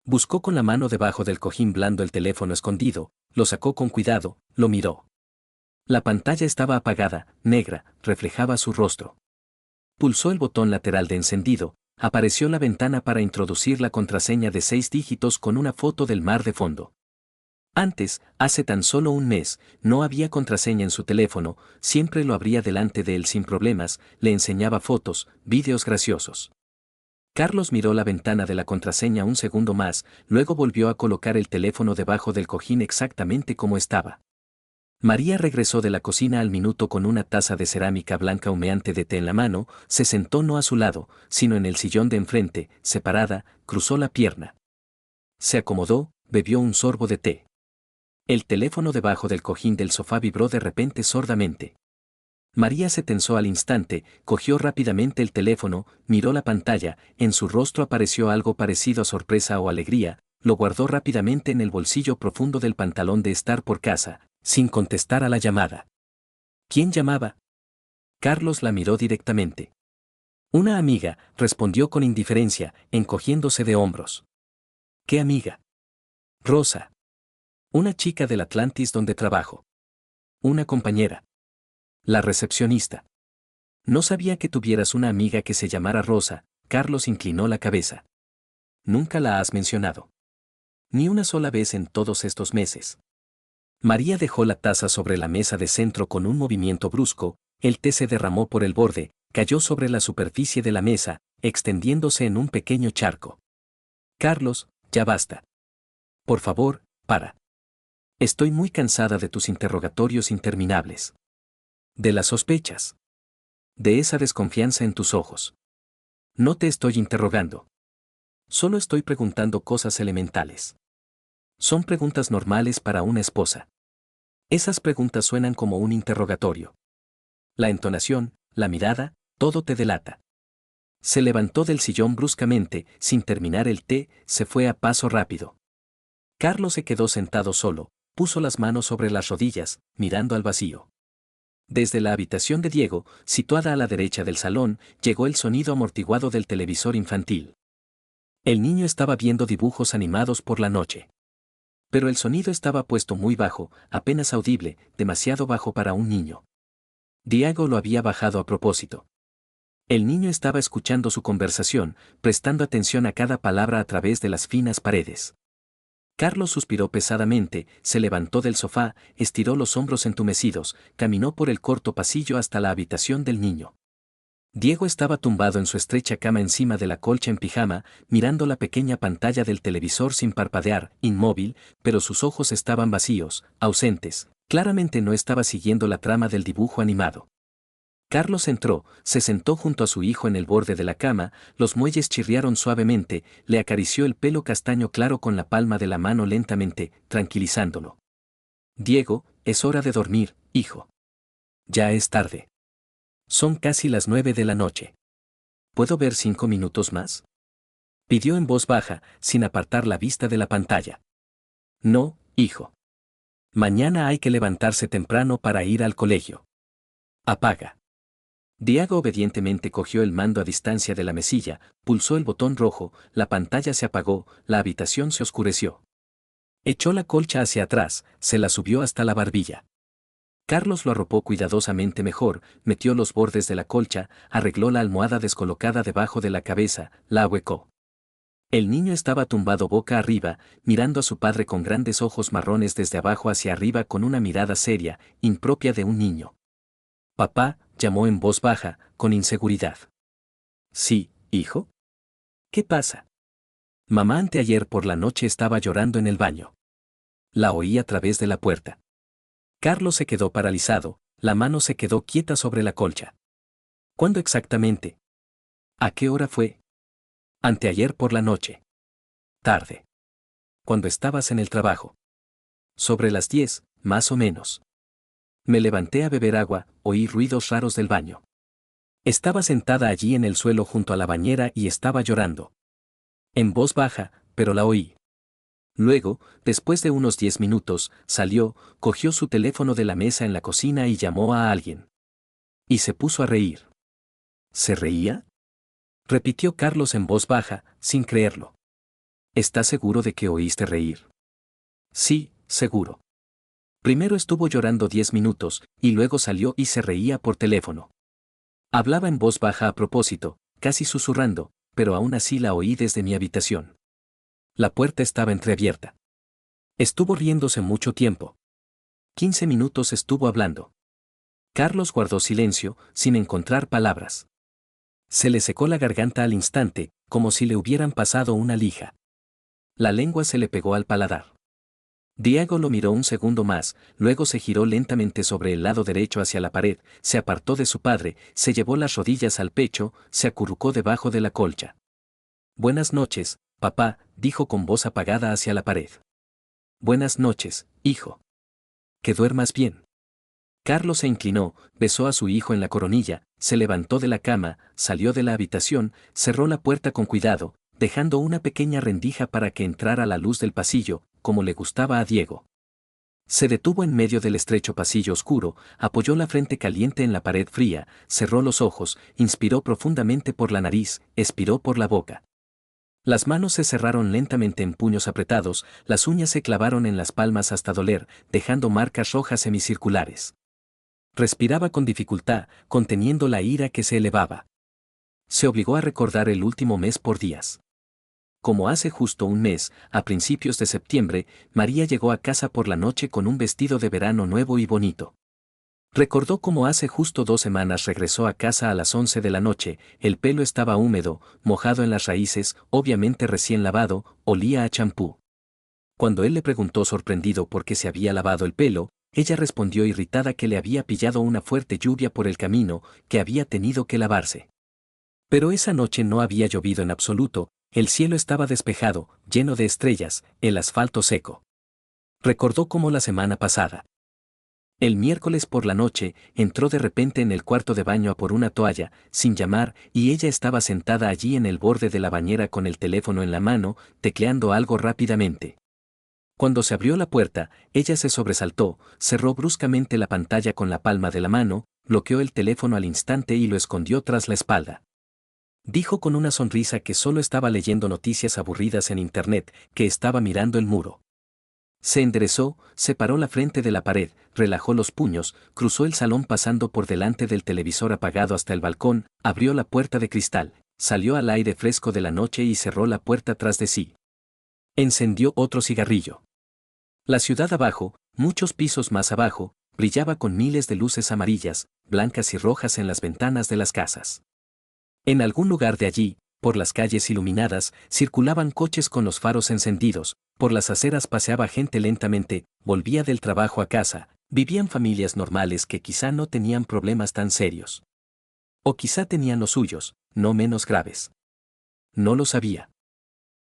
Buscó con la mano debajo del cojín blando el teléfono escondido, lo sacó con cuidado, lo miró. La pantalla estaba apagada, negra, reflejaba su rostro. Pulsó el botón lateral de encendido, apareció la ventana para introducir la contraseña de 6 dígitos con una foto del mar de fondo. Antes, hace tan solo un mes, no había contraseña en su teléfono, siempre lo abría delante de él sin problemas, le enseñaba fotos, vídeos graciosos. Carlos miró la ventana de la contraseña un segundo más, luego volvió a colocar el teléfono debajo del cojín exactamente como estaba. María regresó de la cocina al minuto con una taza de cerámica blanca humeante de té en la mano, se sentó no a su lado, sino en el sillón de enfrente, separada, cruzó la pierna. Se acomodó, bebió un sorbo de té. El teléfono debajo del cojín del sofá vibró de repente sordamente. María se tensó al instante, cogió rápidamente el teléfono, miró la pantalla, en su rostro apareció algo parecido a sorpresa o alegría, lo guardó rápidamente en el bolsillo profundo del pantalón de estar por casa, sin contestar a la llamada. ¿Quién llamaba? Carlos la miró directamente. Una amiga, respondió con indiferencia, encogiéndose de hombros. ¿Qué amiga? Rosa. Una chica del Atlantis donde trabajo. Una compañera. La recepcionista. No sabía que tuvieras una amiga que se llamara Rosa. Carlos inclinó la cabeza. Nunca la has mencionado. Ni una sola vez en todos estos meses. María dejó la taza sobre la mesa de centro con un movimiento brusco, el té se derramó por el borde, cayó sobre la superficie de la mesa, extendiéndose en un pequeño charco. Carlos, ya basta. Por favor, para. Estoy muy cansada de tus interrogatorios interminables. De las sospechas. De esa desconfianza en tus ojos. No te estoy interrogando. Solo estoy preguntando cosas elementales. Son preguntas normales para una esposa. Esas preguntas suenan como un interrogatorio. La entonación, la mirada, todo te delata. Se levantó del sillón bruscamente, sin terminar el té, se fue a paso rápido. Carlos se quedó sentado solo, puso las manos sobre las rodillas, mirando al vacío. Desde la habitación de Diego, situada a la derecha del salón, llegó el sonido amortiguado del televisor infantil. El niño estaba viendo dibujos animados por la noche. Pero el sonido estaba puesto muy bajo, apenas audible, demasiado bajo para un niño. Diego lo había bajado a propósito. El niño estaba escuchando su conversación, prestando atención a cada palabra a través de las finas paredes. Carlos suspiró pesadamente, se levantó del sofá, estiró los hombros entumecidos, caminó por el corto pasillo hasta la habitación del niño. Diego estaba tumbado en su estrecha cama encima de la colcha en pijama, mirando la pequeña pantalla del televisor sin parpadear, inmóvil, pero sus ojos estaban vacíos, ausentes. Claramente no estaba siguiendo la trama del dibujo animado. Carlos entró, se sentó junto a su hijo en el borde de la cama, los muelles chirriaron suavemente, le acarició el pelo castaño claro con la palma de la mano lentamente, tranquilizándolo. Diego, es hora de dormir, hijo. Ya es tarde. Son casi las 9 de la noche. ¿Puedo ver 5 minutos más? Pidió en voz baja, sin apartar la vista de la pantalla. No, hijo. Mañana hay que levantarse temprano para ir al colegio. Apaga. Diego obedientemente cogió el mando a distancia de la mesilla, pulsó el botón rojo, la pantalla se apagó, la habitación se oscureció. Echó la colcha hacia atrás, se la subió hasta la barbilla. Carlos lo arropó cuidadosamente mejor, metió los bordes de la colcha, arregló la almohada descolocada debajo de la cabeza, la ahuecó. El niño estaba tumbado boca arriba, mirando a su padre con grandes ojos marrones desde abajo hacia arriba con una mirada seria, impropia de un niño. Papá, llamó en voz baja, con inseguridad. Sí, hijo. ¿Qué pasa? Mamá anteayer por la noche estaba llorando en el baño. La oí a través de la puerta. Carlos se quedó paralizado, la mano se quedó quieta sobre la colcha. ¿Cuándo exactamente? ¿A qué hora fue? Anteayer por la noche. Tarde. Cuando estabas en el trabajo. Sobre las 10, más o menos. Me levanté a beber agua, oí ruidos raros del baño. Estaba sentada allí en el suelo junto a la bañera y estaba llorando. En voz baja, pero la oí. Luego, después de unos 10 minutos, salió, cogió su teléfono de la mesa en la cocina y llamó a alguien. Y se puso a reír. ¿Se reía? Repitió Carlos en voz baja, sin creerlo. ¿Estás seguro de que oíste reír? Sí, seguro. Primero estuvo llorando 10 minutos, y luego salió y se reía por teléfono. Hablaba en voz baja a propósito, casi susurrando, pero aún así la oí desde mi habitación. La puerta estaba entreabierta. Estuvo riéndose mucho tiempo. 15 minutos estuvo hablando. Carlos guardó silencio, sin encontrar palabras. Se le secó la garganta al instante, como si le hubieran pasado una lija. La lengua se le pegó al paladar. Diego lo miró un segundo más, luego se giró lentamente sobre el lado derecho hacia la pared, se apartó de su padre, se llevó las rodillas al pecho, se acurrucó debajo de la colcha. Buenas noches, papá, dijo con voz apagada hacia la pared. Buenas noches, hijo. Que duermas bien. Carlos se inclinó, besó a su hijo en la coronilla, se levantó de la cama, salió de la habitación, cerró la puerta con cuidado, dejando una pequeña rendija para que entrara la luz del pasillo, como le gustaba a Diego. Se detuvo en medio del estrecho pasillo oscuro, apoyó la frente caliente en la pared fría, cerró los ojos, inspiró profundamente por la nariz, expiró por la boca. Las manos se cerraron lentamente en puños apretados, las uñas se clavaron en las palmas hasta doler, dejando marcas rojas semicirculares. Respiraba con dificultad, conteniendo la ira que se elevaba. Se obligó a recordar el último mes por días. Como hace justo un mes, a principios de septiembre, María llegó a casa por la noche con un vestido de verano nuevo y bonito. Recordó cómo hace justo 2 semanas regresó a casa a las 11 de la noche, el pelo estaba húmedo, mojado en las raíces, obviamente recién lavado, olía a champú. Cuando él le preguntó sorprendido por qué se había lavado el pelo, ella respondió irritada que le había pillado una fuerte lluvia por el camino, que había tenido que lavarse. Pero esa noche no había llovido en absoluto, el cielo estaba despejado, lleno de estrellas, el asfalto seco. Recordó cómo la semana pasada. El miércoles por la noche, entró de repente en el cuarto de baño a por una toalla, sin llamar, y ella estaba sentada allí en el borde de la bañera con el teléfono en la mano, tecleando algo rápidamente. Cuando se abrió la puerta, ella se sobresaltó, cerró bruscamente la pantalla con la palma de la mano, bloqueó el teléfono al instante y lo escondió tras la espalda. Dijo con una sonrisa que solo estaba leyendo noticias aburridas en internet, que estaba mirando el muro. Se enderezó, separó la frente de la pared, relajó los puños, cruzó el salón pasando por delante del televisor apagado hasta el balcón, abrió la puerta de cristal, salió al aire fresco de la noche y cerró la puerta tras de sí. Encendió otro cigarrillo. La ciudad abajo, muchos pisos más abajo, brillaba con miles de luces amarillas, blancas y rojas en las ventanas de las casas. En algún lugar de allí, por las calles iluminadas, circulaban coches con los faros encendidos, por las aceras paseaba gente lentamente, volvía del trabajo a casa, vivían familias normales que quizá no tenían problemas tan serios. O quizá tenían los suyos, no menos graves. No lo sabía.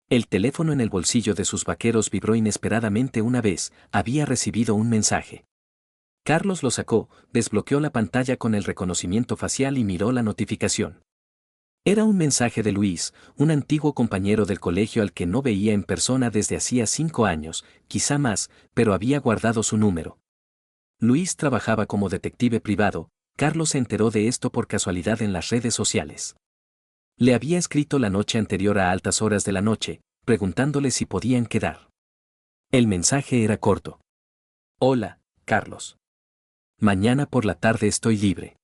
El teléfono en el bolsillo de sus vaqueros vibró inesperadamente una vez, había recibido un mensaje. Carlos lo sacó, desbloqueó la pantalla con el reconocimiento facial y miró la notificación. Era un mensaje de Luis, un antiguo compañero del colegio al que no veía en persona desde hacía 5 años, quizá más, pero había guardado su número. Luis trabajaba como detective privado, Carlos se enteró de esto por casualidad en las redes sociales. Le había escrito la noche anterior a altas horas de la noche, preguntándole si podían quedar. El mensaje era corto. Hola, Carlos. Mañana por la tarde estoy libre.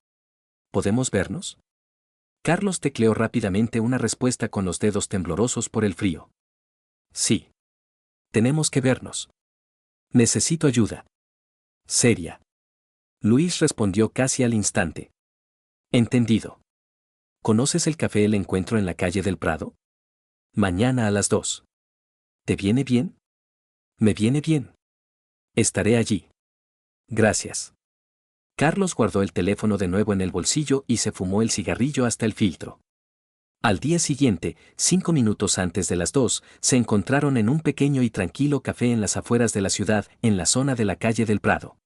¿Podemos vernos? Carlos tecleó rápidamente una respuesta con los dedos temblorosos por el frío. Sí. Tenemos que vernos. Necesito ayuda. Seria. Luis respondió casi al instante. Entendido. ¿Conoces el café El Encuentro en la calle del Prado? Mañana a las 2. ¿Te viene bien? Me viene bien. Estaré allí. Gracias. Carlos guardó el teléfono de nuevo en el bolsillo y se fumó el cigarrillo hasta el filtro. Al día siguiente, 5 minutos antes de las 2, se encontraron en un pequeño y tranquilo café en las afueras de la ciudad, en la zona de la calle del Prado.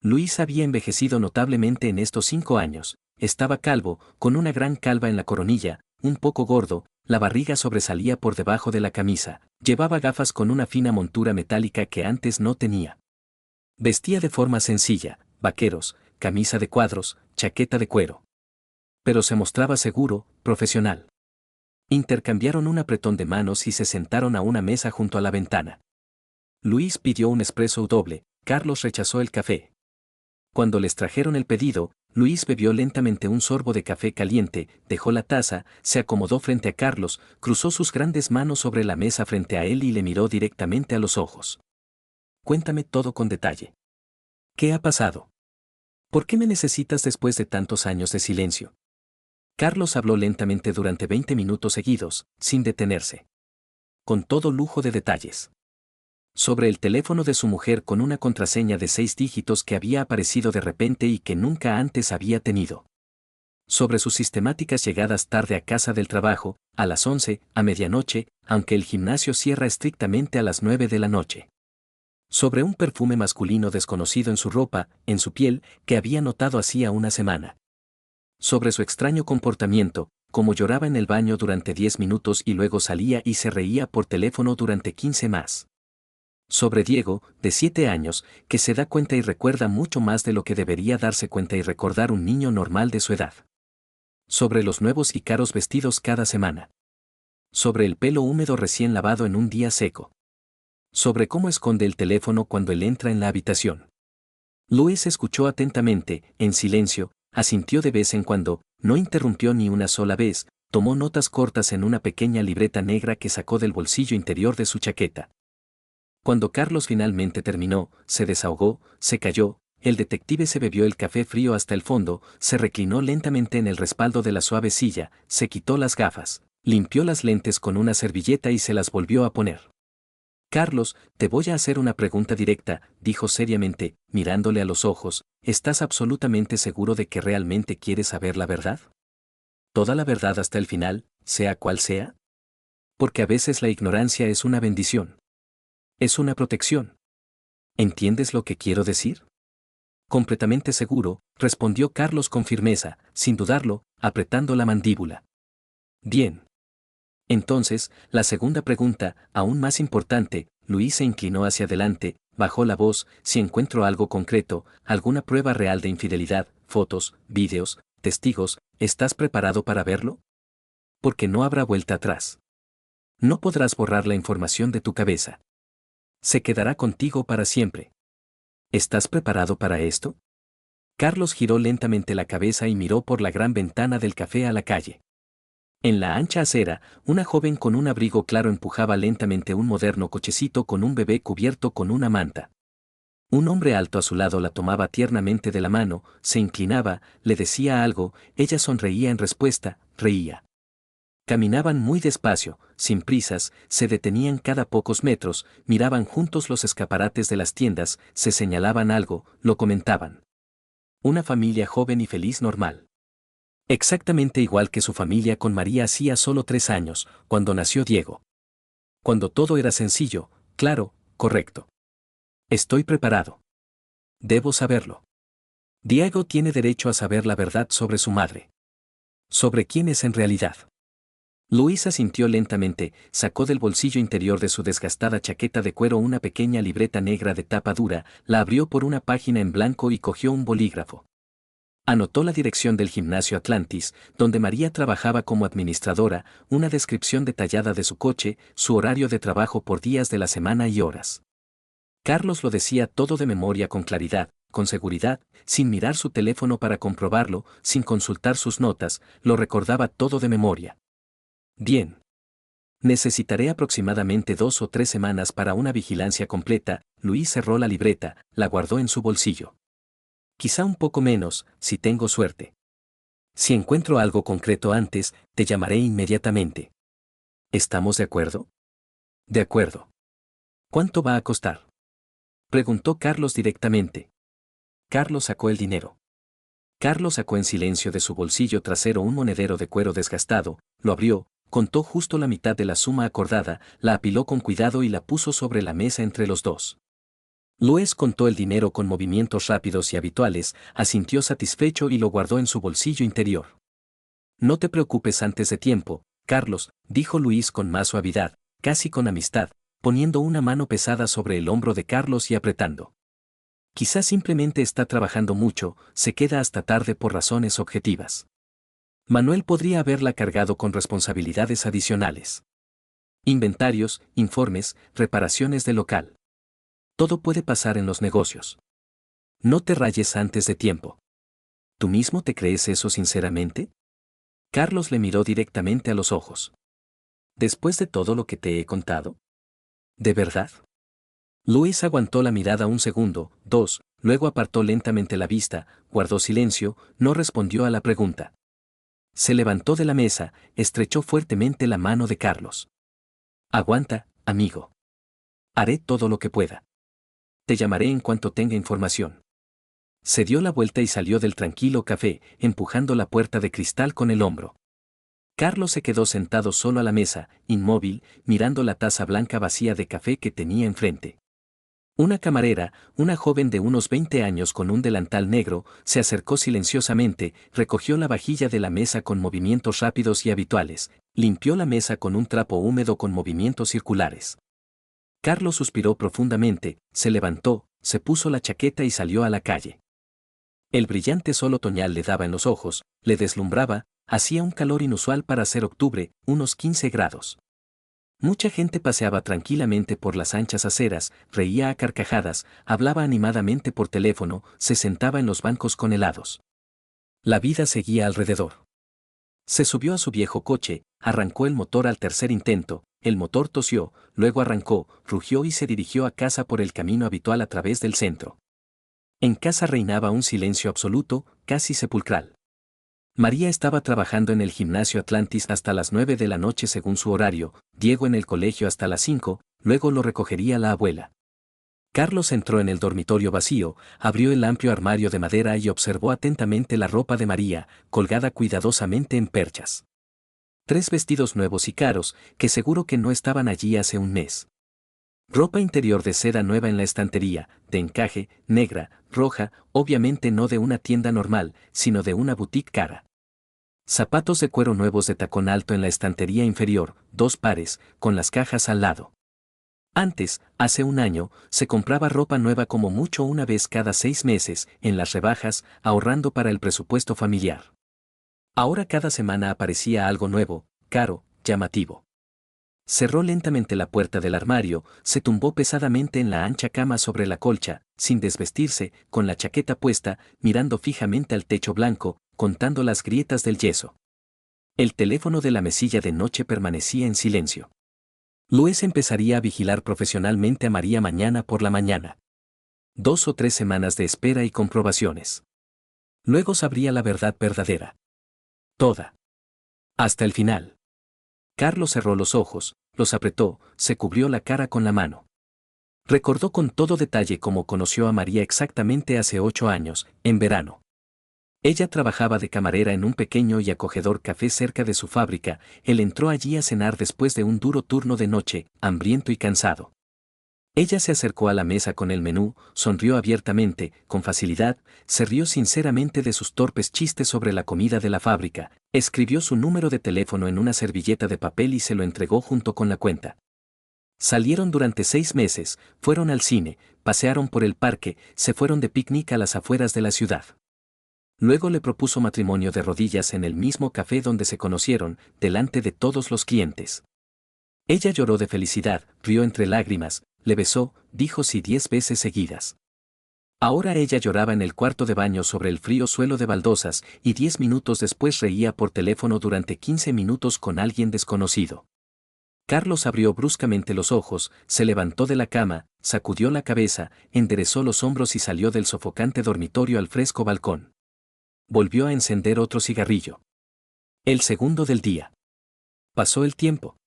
Luis había envejecido notablemente en estos 5 años, estaba calvo, con una gran calva en la coronilla, un poco gordo, la barriga sobresalía por debajo de la camisa, llevaba gafas con una fina montura metálica que antes no tenía. Vestía de forma sencilla, vaqueros, camisa de cuadros, chaqueta de cuero. Pero se mostraba seguro, profesional. Intercambiaron un apretón de manos y se sentaron a una mesa junto a la ventana. Luis pidió un espresso doble, Carlos rechazó el café. Cuando les trajeron el pedido, Luis bebió lentamente un sorbo de café caliente, dejó la taza, se acomodó frente a Carlos, cruzó sus grandes manos sobre la mesa frente a él y le miró directamente a los ojos. Cuéntame todo con detalle. ¿Qué ha pasado? ¿Por qué me necesitas después de tantos años de silencio? Carlos habló lentamente durante 20 minutos seguidos, sin detenerse. Con todo lujo de detalles. Sobre el teléfono de su mujer con una contraseña de 6 dígitos que había aparecido de repente y que nunca antes había tenido. Sobre sus sistemáticas llegadas tarde a casa del trabajo, a las 11, a medianoche, aunque el gimnasio cierra estrictamente a las 9 de la noche. Sobre un perfume masculino desconocido en su ropa, en su piel, que había notado hacía una semana. Sobre su extraño comportamiento, como lloraba en el baño durante 10 minutos y luego salía y se reía por teléfono durante 15 más. Sobre Diego, de 7 años, que se da cuenta y recuerda mucho más de lo que debería darse cuenta y recordar un niño normal de su edad. Sobre los nuevos y caros vestidos cada semana. Sobre el pelo húmedo recién lavado en un día seco. Sobre cómo esconde el teléfono cuando él entra en la habitación. Luis escuchó atentamente, en silencio, asintió de vez en cuando, no interrumpió ni una sola vez, tomó notas cortas en una pequeña libreta negra que sacó del bolsillo interior de su chaqueta. Cuando Carlos finalmente terminó, se desahogó, se calló, el detective se bebió el café frío hasta el fondo, se reclinó lentamente en el respaldo de la suave silla, se quitó las gafas, limpió las lentes con una servilleta y se las volvió a poner. Carlos, te voy a hacer una pregunta directa, dijo seriamente, mirándole a los ojos, ¿estás absolutamente seguro de que realmente quieres saber la verdad? ¿Toda la verdad hasta el final, sea cual sea? Porque a veces la ignorancia es una bendición. Es una protección. ¿Entiendes lo que quiero decir? Completamente seguro, respondió Carlos con firmeza, sin dudarlo, apretando la mandíbula. Bien. Entonces, la segunda pregunta, aún más importante, Luis se inclinó hacia adelante, bajó la voz, si encuentro algo concreto, alguna prueba real de infidelidad, fotos, vídeos, testigos, ¿estás preparado para verlo? Porque no habrá vuelta atrás. No podrás borrar la información de tu cabeza. Se quedará contigo para siempre. ¿Estás preparado para esto? Carlos giró lentamente la cabeza y miró por la gran ventana del café a la calle. En la ancha acera, una joven con un abrigo claro empujaba lentamente un moderno cochecito con un bebé cubierto con una manta. Un hombre alto a su lado la tomaba tiernamente de la mano, se inclinaba, le decía algo, ella sonreía en respuesta, reía. Caminaban muy despacio, sin prisas, se detenían cada pocos metros, miraban juntos los escaparates de las tiendas, se señalaban algo, lo comentaban. Una familia joven y feliz normal. Exactamente igual que su familia con María hacía solo 3 años, cuando nació Diego. Cuando todo era sencillo, claro, correcto. Estoy preparado. Debo saberlo. Diego tiene derecho a saber la verdad sobre su madre. Sobre quién es en realidad. Luisa sintió lentamente, sacó del bolsillo interior de su desgastada chaqueta de cuero una pequeña libreta negra de tapa dura, la abrió por una página en blanco y cogió un bolígrafo. Anotó la dirección del gimnasio Atlantis, donde María trabajaba como administradora, una descripción detallada de su coche, su horario de trabajo por días de la semana y horas. Carlos lo decía todo de memoria con claridad, con seguridad, sin mirar su teléfono para comprobarlo, sin consultar sus notas, lo recordaba todo de memoria. Bien. Necesitaré aproximadamente 2 o 3 semanas para una vigilancia completa. Luis cerró la libreta, la guardó en su bolsillo. Quizá un poco menos, si tengo suerte. Si encuentro algo concreto antes, te llamaré inmediatamente. ¿Estamos de acuerdo? De acuerdo. ¿Cuánto va a costar? Preguntó Carlos directamente. Carlos sacó el dinero. Carlos sacó en silencio de su bolsillo trasero un monedero de cuero desgastado, lo abrió, contó justo la mitad de la suma acordada, la apiló con cuidado y la puso sobre la mesa entre los dos. Luis contó el dinero con movimientos rápidos y habituales, asintió satisfecho y lo guardó en su bolsillo interior. No te preocupes antes de tiempo, Carlos, dijo Luis con más suavidad, casi con amistad, poniendo una mano pesada sobre el hombro de Carlos y apretando. Quizás simplemente está trabajando mucho, se queda hasta tarde por razones objetivas. Manuel podría haberla cargado con responsabilidades adicionales. Inventarios, informes, reparaciones de local. Todo puede pasar en los negocios. No te rayes antes de tiempo. ¿Tú mismo te crees eso sinceramente? Carlos le miró directamente a los ojos. Después de todo lo que te he contado. ¿De verdad? Luis aguantó la mirada un segundo, dos, luego apartó lentamente la vista, guardó silencio, no respondió a la pregunta. Se levantó de la mesa, estrechó fuertemente la mano de Carlos. Aguanta, amigo. Haré todo lo que pueda. Te llamaré en cuanto tenga información. Se dio la vuelta y salió del tranquilo café, empujando la puerta de cristal con el hombro. Carlos se quedó sentado solo a la mesa, inmóvil, mirando la taza blanca vacía de café que tenía enfrente. Una camarera, una joven de unos 20 años con un delantal negro, se acercó silenciosamente, recogió la vajilla de la mesa con movimientos rápidos y habituales, limpió la mesa con un trapo húmedo con movimientos circulares. Carlos suspiró profundamente, se levantó, se puso la chaqueta y salió a la calle. El brillante sol otoñal le daba en los ojos, le deslumbraba, hacía un calor inusual para ser octubre, unos 15 grados. Mucha gente paseaba tranquilamente por las anchas aceras, reía a carcajadas, hablaba animadamente por teléfono, se sentaba en los bancos con helados. La vida seguía alrededor. Se subió a su viejo coche, arrancó el motor al tercer intento, el motor tosió, luego arrancó, rugió y se dirigió a casa por el camino habitual a través del centro. En casa reinaba un silencio absoluto, casi sepulcral. María estaba trabajando en el gimnasio Atlantis hasta las 9 de la noche según su horario, Diego en el colegio hasta las 5, luego lo recogería la abuela. Carlos entró en el dormitorio vacío, abrió el amplio armario de madera y observó atentamente la ropa de María, colgada cuidadosamente en perchas. 3 vestidos nuevos y caros, que seguro que no estaban allí hace un mes. Ropa interior de seda nueva en la estantería, de encaje, negra, roja, obviamente no de una tienda normal, sino de una boutique cara. Zapatos de cuero nuevos de tacón alto en la estantería inferior, 2 pares, con las cajas al lado. Antes, hace un año, se compraba ropa nueva como mucho una vez cada 6 meses, en las rebajas, ahorrando para el presupuesto familiar. Ahora cada semana aparecía algo nuevo, caro, llamativo. Cerró lentamente la puerta del armario, se tumbó pesadamente en la ancha cama sobre la colcha, sin desvestirse, con la chaqueta puesta, mirando fijamente al techo blanco, contando las grietas del yeso. El teléfono de la mesilla de noche permanecía en silencio. Luis empezaría a vigilar profesionalmente a María mañana por la mañana. 2 o 3 semanas de espera y comprobaciones. Luego sabría la verdad verdadera. Toda. Hasta el final. Carlos cerró los ojos, los apretó, se cubrió la cara con la mano. Recordó con todo detalle cómo conoció a María exactamente hace 8 años, en verano. Ella trabajaba de camarera en un pequeño y acogedor café cerca de su fábrica, él entró allí a cenar después de un duro turno de noche, hambriento y cansado. Ella se acercó a la mesa con el menú, sonrió abiertamente, con facilidad, se rió sinceramente de sus torpes chistes sobre la comida de la fábrica, escribió su número de teléfono en una servilleta de papel y se lo entregó junto con la cuenta. Salieron durante 6 meses, fueron al cine, pasearon por el parque, se fueron de picnic a las afueras de la ciudad. Luego le propuso matrimonio de rodillas en el mismo café donde se conocieron, delante de todos los clientes. Ella lloró de felicidad, rió entre lágrimas, le besó, dijo sí 10 veces seguidas. Ahora ella lloraba en el cuarto de baño sobre el frío suelo de baldosas y 10 minutos después reía por teléfono durante 15 minutos con alguien desconocido. Carlos abrió bruscamente los ojos, se levantó de la cama, sacudió la cabeza, enderezó los hombros y salió del sofocante dormitorio al fresco balcón. Volvió a encender otro cigarrillo. El segundo del día. Pasó el tiempo.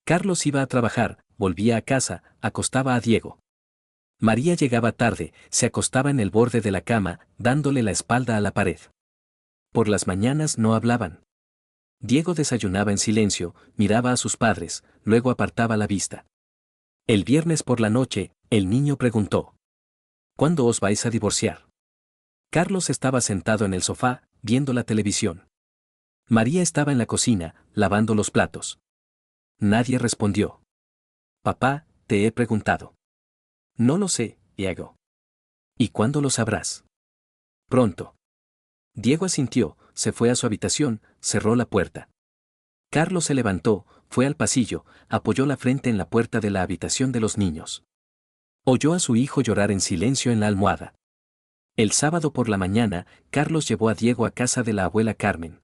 Carlos iba a trabajar, volvía a casa, acostaba a Diego. María llegaba tarde, se acostaba en el borde de la cama, dándole la espalda a la pared. Por las mañanas no hablaban. Diego desayunaba en silencio, miraba a sus padres, luego apartaba la vista. El viernes por la noche, el niño preguntó: ¿Cuándo os vais a divorciar? Carlos estaba sentado en el sofá, viendo la televisión. María estaba en la cocina, lavando los platos. Nadie respondió. Papá, te he preguntado. No lo sé, Diego. ¿Y cuándo lo sabrás? Pronto. Diego asintió, se fue a su habitación, cerró la puerta. Carlos se levantó, fue al pasillo, apoyó la frente en la puerta de la habitación de los niños. Oyó a su hijo llorar en silencio en la almohada. El sábado por la mañana, Carlos llevó a Diego a casa de la abuela Carmen.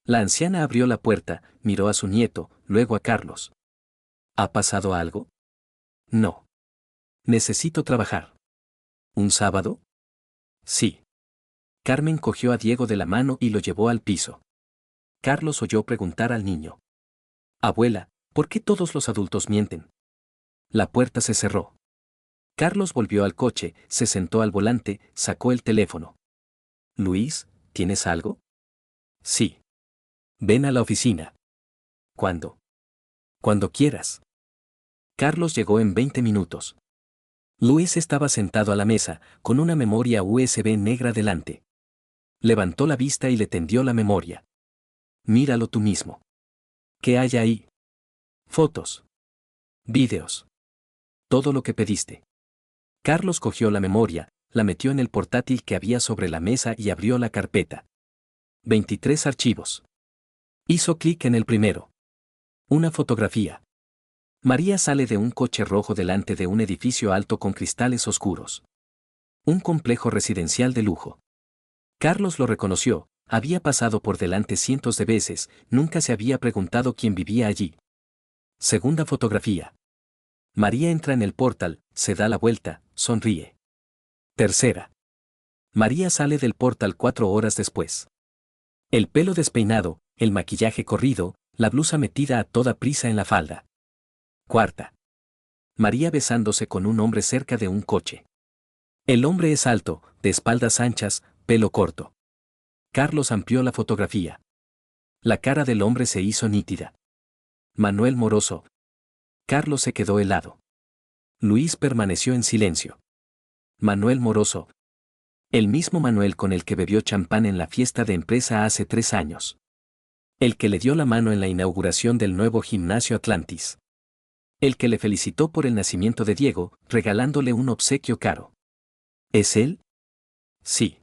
La anciana abrió la puerta, miró a su nieto, luego a Carlos. ¿Ha pasado algo? No. Necesito trabajar. ¿Un sábado? Sí. Carmen cogió a Diego de la mano y lo llevó al piso. Carlos oyó preguntar al niño: Abuela, ¿por qué todos los adultos mienten? La puerta se cerró. Carlos volvió al coche, se sentó al volante, sacó el teléfono. Luis, ¿tienes algo? Sí. Ven a la oficina. ¿Cuándo? Cuando quieras. Carlos llegó en 20 minutos. Luis estaba sentado a la mesa, con una memoria USB negra delante. Levantó la vista y le tendió la memoria. Míralo tú mismo. ¿Qué hay ahí? Fotos. Vídeos. Todo lo que pediste. Carlos cogió la memoria, la metió en el portátil que había sobre la mesa y abrió la carpeta. 23 archivos. Hizo clic en el primero. Una fotografía. María sale de un coche rojo delante de un edificio alto con cristales oscuros. Un complejo residencial de lujo. Carlos lo reconoció, había pasado por delante cientos de veces, nunca se había preguntado quién vivía allí. Segunda fotografía. María entra en el portal, se da la vuelta, sonríe. Tercera. María sale del portal 4 horas después. El pelo despeinado, el maquillaje corrido, la blusa metida a toda prisa en la falda. Cuarta. María besándose con un hombre cerca de un coche. El hombre es alto, de espaldas anchas, pelo corto. Carlos amplió la fotografía. La cara del hombre se hizo nítida. Manuel Moroso. Carlos se quedó helado. Luis permaneció en silencio. Manuel Moroso. El mismo Manuel con el que bebió champán en la fiesta de empresa hace 3 años. El que le dio la mano en la inauguración del nuevo gimnasio Atlantis. El que le felicitó por el nacimiento de Diego, regalándole un obsequio caro. ¿Es él? Sí.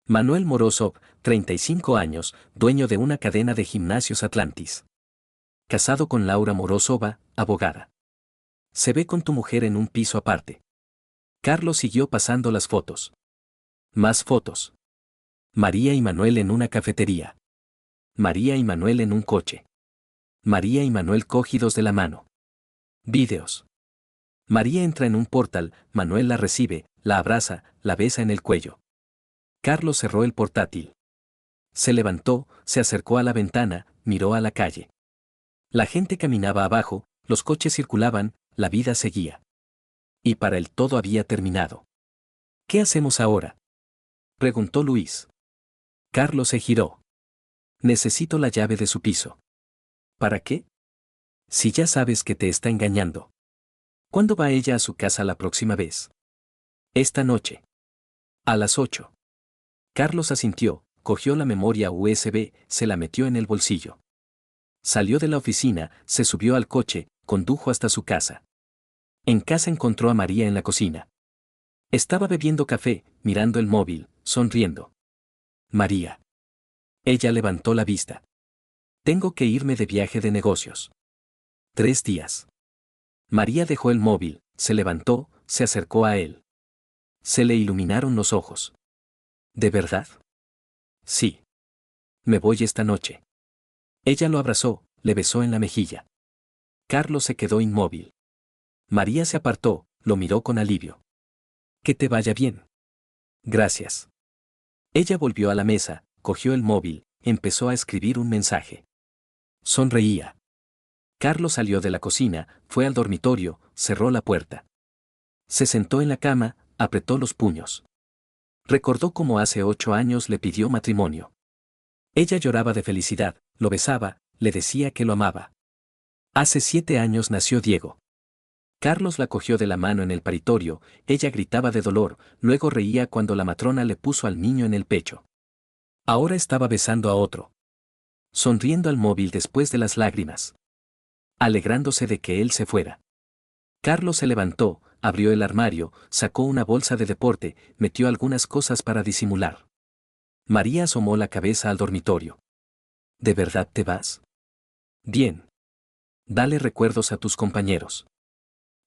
Manuel Moroso, 35 años, dueño de una cadena de gimnasios Atlantis. Casado con Laura Morosova, abogada. Se ve con tu mujer en un piso aparte. Carlos siguió pasando las fotos. Más fotos. María y Manuel en una cafetería. María y Manuel en un coche. María y Manuel cogidos de la mano. Vídeos. María entra en un portal, Manuel la recibe, la abraza, la besa en el cuello. Carlos cerró el portátil. Se levantó, se acercó a la ventana, miró a la calle. La gente caminaba abajo, los coches circulaban, la vida seguía. Y para él todo había terminado. ¿Qué hacemos ahora?, preguntó Luis. Carlos se giró. Necesito la llave de su piso. ¿Para qué? Si ya sabes que te está engañando. ¿Cuándo va ella a su casa la próxima vez? Esta noche. A las 8. Carlos asintió, cogió la memoria USB, se la metió en el bolsillo. Salió de la oficina, se subió al coche, condujo hasta su casa. En casa encontró a María en la cocina. Estaba bebiendo café, mirando el móvil, sonriendo. María. Ella levantó la vista. Tengo que irme de viaje de negocios. 3 días. María dejó el móvil, se levantó, se acercó a él. Se le iluminaron los ojos. ¿De verdad? Sí. Me voy esta noche. Ella lo abrazó, le besó en la mejilla. Carlos se quedó inmóvil. María se apartó, lo miró con alivio. Que te vaya bien. Gracias. Ella volvió a la mesa, cogió el móvil, empezó a escribir un mensaje. Sonreía. Carlos salió de la cocina, fue al dormitorio, cerró la puerta. Se sentó en la cama, apretó los puños. Recordó cómo hace 8 años le pidió matrimonio. Ella lloraba de felicidad, lo besaba, le decía que lo amaba. Hace 7 años nació Diego. Carlos la cogió de la mano en el paritorio, ella gritaba de dolor, luego reía cuando la matrona le puso al niño en el pecho. Ahora estaba besando a otro. Sonriendo al móvil después de las lágrimas. Alegrándose de que él se fuera. Carlos se levantó, abrió el armario, sacó una bolsa de deporte, metió algunas cosas para disimular. María asomó la cabeza al dormitorio. ¿De verdad te vas? Bien. Dale recuerdos a tus compañeros.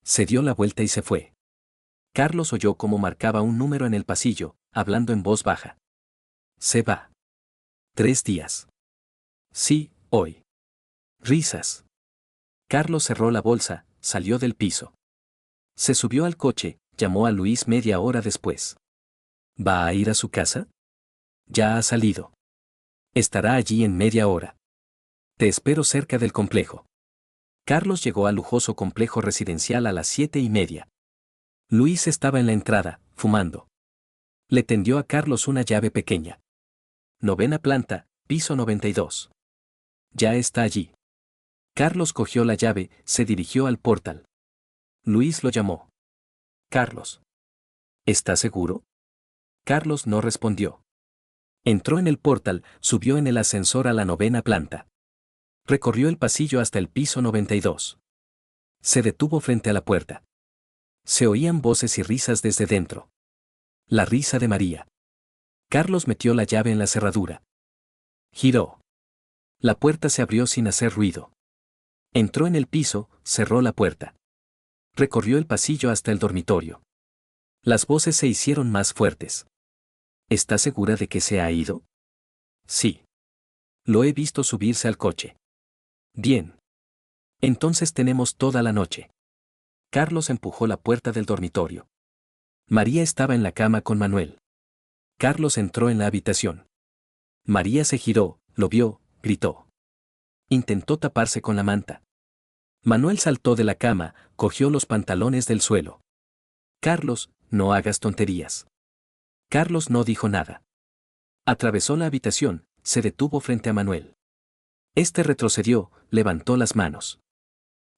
Se dio la vuelta y se fue. Carlos oyó cómo marcaba un número en el pasillo, hablando en voz baja. Se va. 3 días. Sí, hoy. Risas. Carlos cerró la bolsa, salió del piso. Se subió al coche, llamó a Luis media hora después. ¿Va a ir a su casa? Ya ha salido. Estará allí en media hora. Te espero cerca del complejo. Carlos llegó al lujoso complejo residencial a las 7:30. Luis estaba en la entrada, fumando. Le tendió a Carlos una llave pequeña. 9ª planta, piso 92. Ya está allí. Carlos cogió la llave, se dirigió al portal. Luis lo llamó. Carlos. ¿Estás seguro? Carlos no respondió. Entró en el portal, subió en el ascensor a la 9ª planta. Recorrió el pasillo hasta el piso 92. Se detuvo frente a la puerta. Se oían voces y risas desde dentro. La risa de María. Carlos metió la llave en la cerradura. Giró. La puerta se abrió sin hacer ruido. Entró en el piso, cerró la puerta. Recorrió el pasillo hasta el dormitorio. Las voces se hicieron más fuertes. ¿Está segura de que se ha ido? Sí. Lo he visto subirse al coche. Bien. Entonces tenemos toda la noche. Carlos empujó la puerta del dormitorio. María estaba en la cama con Manuel. Carlos entró en la habitación. María se giró, lo vio, gritó. Intentó taparse con la manta. Manuel saltó de la cama, cogió los pantalones del suelo. Carlos, no hagas tonterías. Carlos no dijo nada. Atravesó la habitación, se detuvo frente a Manuel. Este retrocedió, levantó las manos.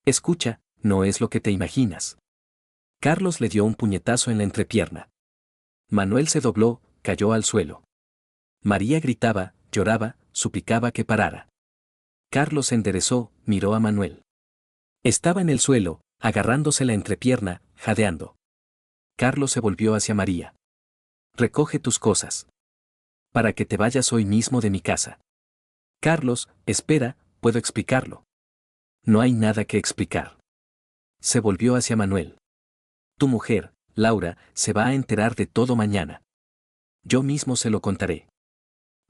Escucha, no es lo que te imaginas. Carlos le dio un puñetazo en la entrepierna. Manuel se dobló, cayó al suelo. María gritaba, lloraba, suplicaba que parara. Carlos se enderezó, miró a Manuel. Estaba en el suelo, agarrándose la entrepierna, jadeando. Carlos se volvió hacia María. Recoge tus cosas. Para que te vayas hoy mismo de mi casa. Carlos, espera, puedo explicarlo. No hay nada que explicar. Se volvió hacia Manuel. Tu mujer, Laura, se va a enterar de todo mañana. Yo mismo se lo contaré.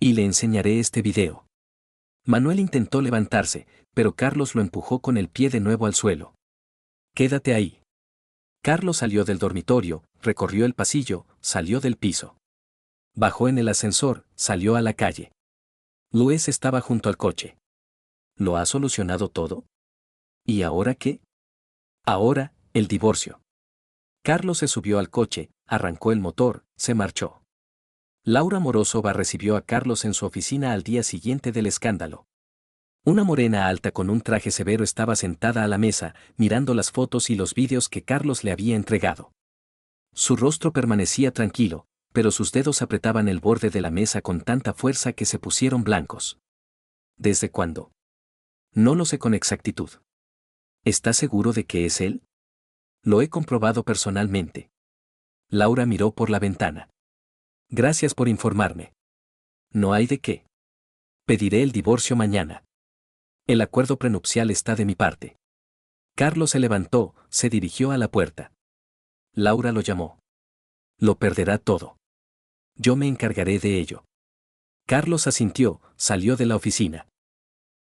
Y le enseñaré este video. Manuel intentó levantarse, pero Carlos lo empujó con el pie de nuevo al suelo. Quédate ahí. Carlos salió del dormitorio, recorrió el pasillo, salió del piso. Bajó en el ascensor, salió a la calle. Luis estaba junto al coche. ¿Lo ha solucionado todo? ¿Y ahora qué? Ahora, el divorcio. Carlos se subió al coche, arrancó el motor, se marchó. Laura Morozova recibió a Carlos en su oficina al día siguiente del escándalo. Una morena alta con un traje severo estaba sentada a la mesa, mirando las fotos y los vídeos que Carlos le había entregado. Su rostro permanecía tranquilo, pero sus dedos apretaban el borde de la mesa con tanta fuerza que se pusieron blancos. ¿Desde cuándo? No lo sé con exactitud. ¿Estás seguro de que es él? Lo he comprobado personalmente. Laura miró por la ventana. Gracias por informarme. No hay de qué. Pediré el divorcio mañana. El acuerdo prenupcial está de mi parte. Carlos se levantó, se dirigió a la puerta. Laura lo llamó. Lo perderá todo. Yo me encargaré de ello. Carlos asintió, salió de la oficina.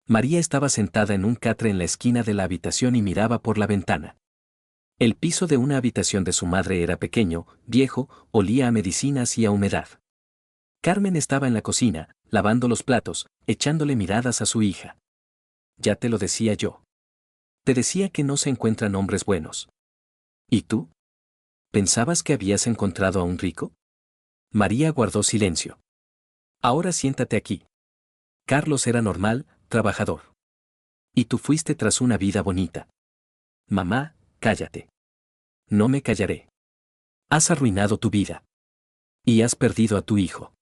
María estaba sentada en un catre en la esquina de la habitación y miraba por la ventana. El piso de una habitación de su madre era pequeño, viejo, olía a medicinas y a humedad. Carmen estaba en la cocina, lavando los platos, echándole miradas a su hija. Ya te lo decía yo. Te decía que no se encuentran hombres buenos. ¿Y tú? ¿Pensabas que habías encontrado a un rico? María guardó silencio. Ahora siéntate aquí. Carlos era normal, trabajador. Y tú fuiste tras una vida bonita. Mamá, cállate. No me callaré. Has arruinado tu vida. Y has perdido a tu hijo.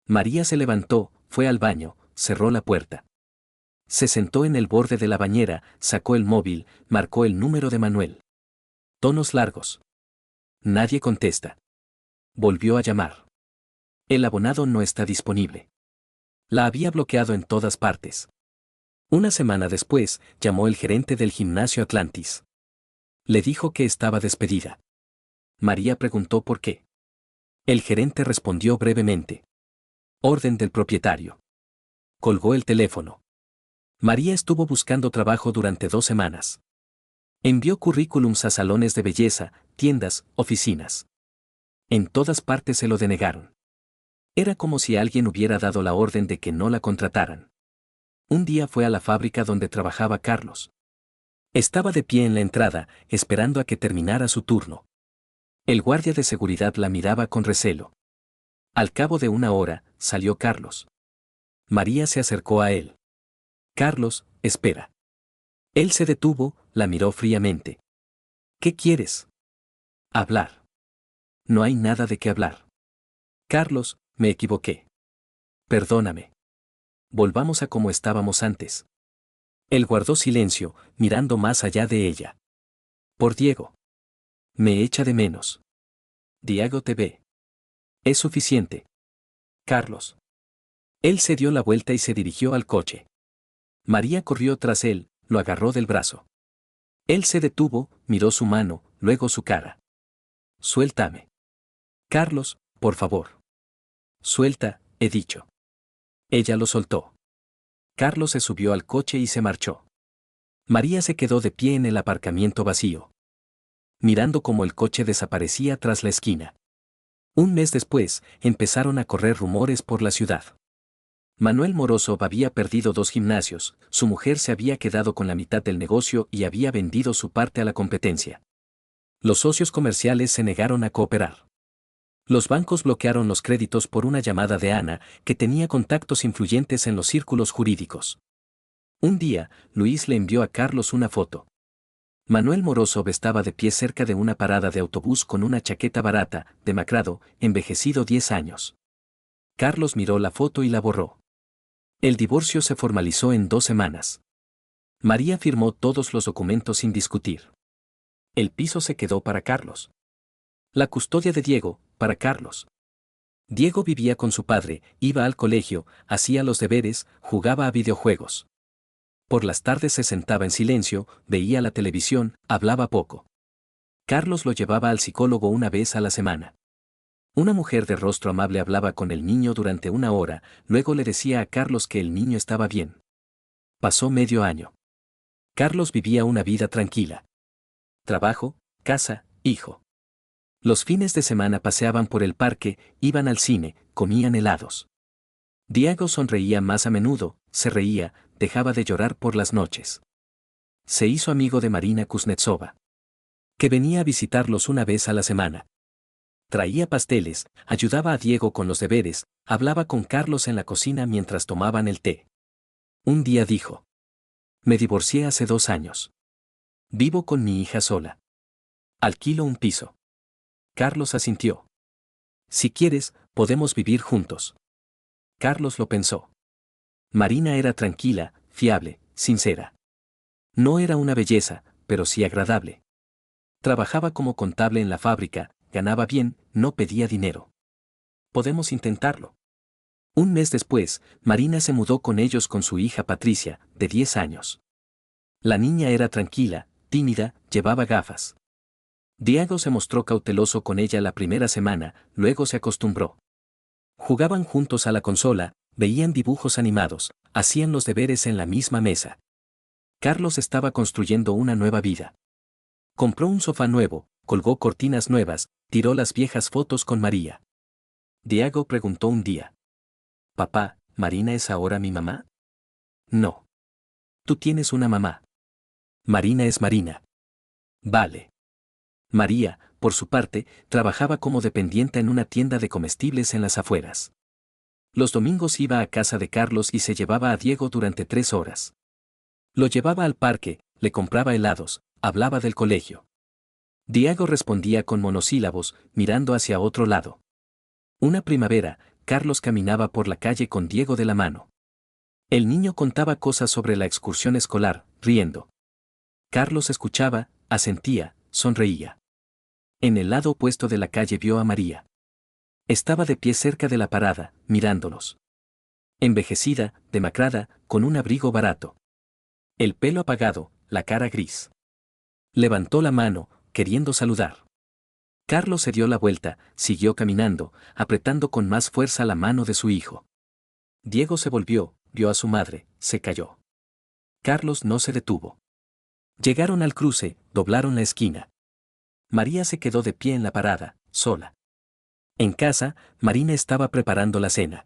María se levantó, fue al baño, cerró la puerta. Se sentó en el borde de la bañera, sacó el móvil, marcó el número de Manuel. Tonos largos. Nadie contesta. Volvió a llamar. El abonado no está disponible. La había bloqueado en todas partes. Una semana después, llamó el gerente del gimnasio Atlantis. Le dijo que estaba despedida. María preguntó por qué. El gerente respondió brevemente. Orden del propietario. Colgó el teléfono. María estuvo buscando trabajo durante 2 semanas. Envió currículums a salones de belleza, tiendas, oficinas. En todas partes se lo denegaron. Era como si alguien hubiera dado la orden de que no la contrataran. Un día fue a la fábrica donde trabajaba Carlos. Estaba de pie en la entrada, esperando a que terminara su turno. El guardia de seguridad la miraba con recelo. Al cabo de una hora, salió Carlos. María se acercó a él. Carlos, espera. Él se detuvo, la miró fríamente. ¿Qué quieres? Hablar. No hay nada de qué hablar. Carlos, me equivoqué. Perdóname. Volvamos a como estábamos antes. Él guardó silencio, mirando más allá de ella. Por Diego. Me echa de menos. Diego te ve. Es suficiente. Carlos. Él se dio la vuelta y se dirigió al coche. María corrió tras él, lo agarró del brazo. Él se detuvo, miró su mano, luego su cara. Suéltame. Carlos, por favor. Suelta, he dicho. Ella lo soltó. Carlos se subió al coche y se marchó. María se quedó de pie en el aparcamiento vacío, mirando cómo el coche desaparecía tras la esquina. Un mes después, empezaron a correr rumores por la ciudad. Manuel Morozov había perdido 2 gimnasios, su mujer se había quedado con la mitad del negocio y había vendido su parte a la competencia. Los socios comerciales se negaron a cooperar. Los bancos bloquearon los créditos por una llamada de Ana, que tenía contactos influyentes en los círculos jurídicos. Un día, Luis le envió a Carlos una foto. Manuel Morozov estaba de pie cerca de una parada de autobús con una chaqueta barata, demacrado, envejecido 10 años. Carlos miró la foto y la borró. El divorcio se formalizó en 2 semanas. María firmó todos los documentos sin discutir. El piso se quedó para Carlos. La custodia de Diego, para Carlos. Diego vivía con su padre, iba al colegio, hacía los deberes, jugaba a videojuegos. Por las tardes se sentaba en silencio, veía la televisión, hablaba poco. Carlos lo llevaba al psicólogo una vez a la semana. Una mujer de rostro amable hablaba con el niño durante una hora, luego le decía a Carlos que el niño estaba bien. Pasó medio año. Carlos vivía una vida tranquila. Trabajo, casa, hijo. Los fines de semana paseaban por el parque, iban al cine, comían helados. Diego sonreía más a menudo, se reía, dejaba de llorar por las noches. Se hizo amigo de Marina Kuznetsova, que venía a visitarlos una vez a la semana. Traía pasteles, ayudaba a Diego con los deberes, hablaba con Carlos en la cocina mientras tomaban el té. Un día dijo: me divorcié hace 2 años. Vivo con mi hija sola. Alquilo un piso. Carlos asintió. Si quieres, podemos vivir juntos. Carlos lo pensó. Marina era tranquila, fiable, sincera. No era una belleza, pero sí agradable. Trabajaba como contable en la fábrica, ganaba bien, no pedía dinero. Podemos intentarlo. Un mes después, Marina se mudó con ellos con su hija Patricia, de 10 años. La niña era tranquila, tímida, llevaba gafas. Diego se mostró cauteloso con ella la primera semana, luego se acostumbró. Jugaban juntos a la consola, veían dibujos animados, hacían los deberes en la misma mesa. Carlos estaba construyendo una nueva vida. Compró un sofá nuevo, colgó cortinas nuevas, tiró las viejas fotos con María. Diego preguntó un día: «Papá, ¿Marina es ahora mi mamá?» «No. Tú tienes una mamá. Marina es Marina». «Vale». María, por su parte, trabajaba como dependienta en una tienda de comestibles en las afueras. Los domingos iba a casa de Carlos y se llevaba a Diego durante 3 horas. Lo llevaba al parque, le compraba helados, hablaba del colegio. Diego respondía con monosílabos, mirando hacia otro lado. Una primavera, Carlos caminaba por la calle con Diego de la mano. El niño contaba cosas sobre la excursión escolar, riendo. Carlos escuchaba, asentía, sonreía. En el lado opuesto de la calle vio a María. Estaba de pie cerca de la parada, mirándolos. Envejecida, demacrada, con un abrigo barato. El pelo apagado, la cara gris. Levantó la mano, queriendo saludar. Carlos se dio la vuelta, siguió caminando, apretando con más fuerza la mano de su hijo. Diego se volvió, vio a su madre, se cayó. Carlos no se detuvo. Llegaron al cruce, doblaron la esquina. María se quedó de pie en la parada, sola. En casa, Marina estaba preparando la cena.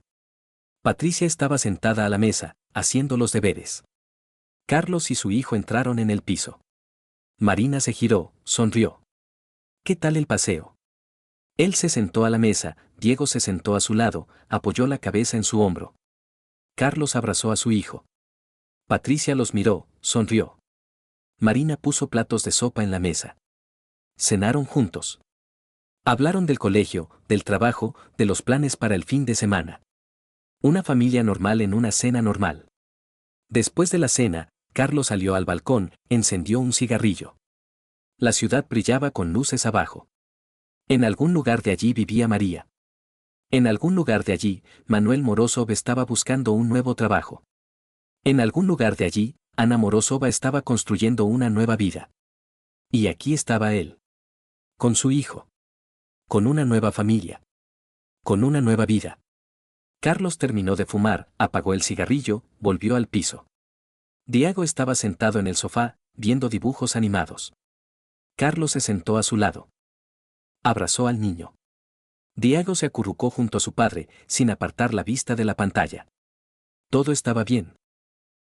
Patricia estaba sentada a la mesa, haciendo los deberes. Carlos y su hijo entraron en el piso. Marina se giró, sonrió. ¿Qué tal el paseo? Él se sentó a la mesa, Diego se sentó a su lado, apoyó la cabeza en su hombro. Carlos abrazó a su hijo. Patricia los miró, sonrió. Marina puso platos de sopa en la mesa. Cenaron juntos. Hablaron del colegio, del trabajo, de los planes para el fin de semana. Una familia normal en una cena normal. Después de la cena, Carlos salió al balcón, encendió un cigarrillo. La ciudad brillaba con luces abajo. En algún lugar de allí vivía María. En algún lugar de allí, Manuel Morozov estaba buscando un nuevo trabajo. En algún lugar de allí, Ana Morozova estaba construyendo una nueva vida. Y aquí estaba él. Con su hijo. Con una nueva familia. Con una nueva vida. Carlos terminó de fumar, apagó el cigarrillo, volvió al piso. Diego estaba sentado en el sofá, viendo dibujos animados. Carlos se sentó a su lado. Abrazó al niño. Diego se acurrucó junto a su padre, sin apartar la vista de la pantalla. Todo estaba bien.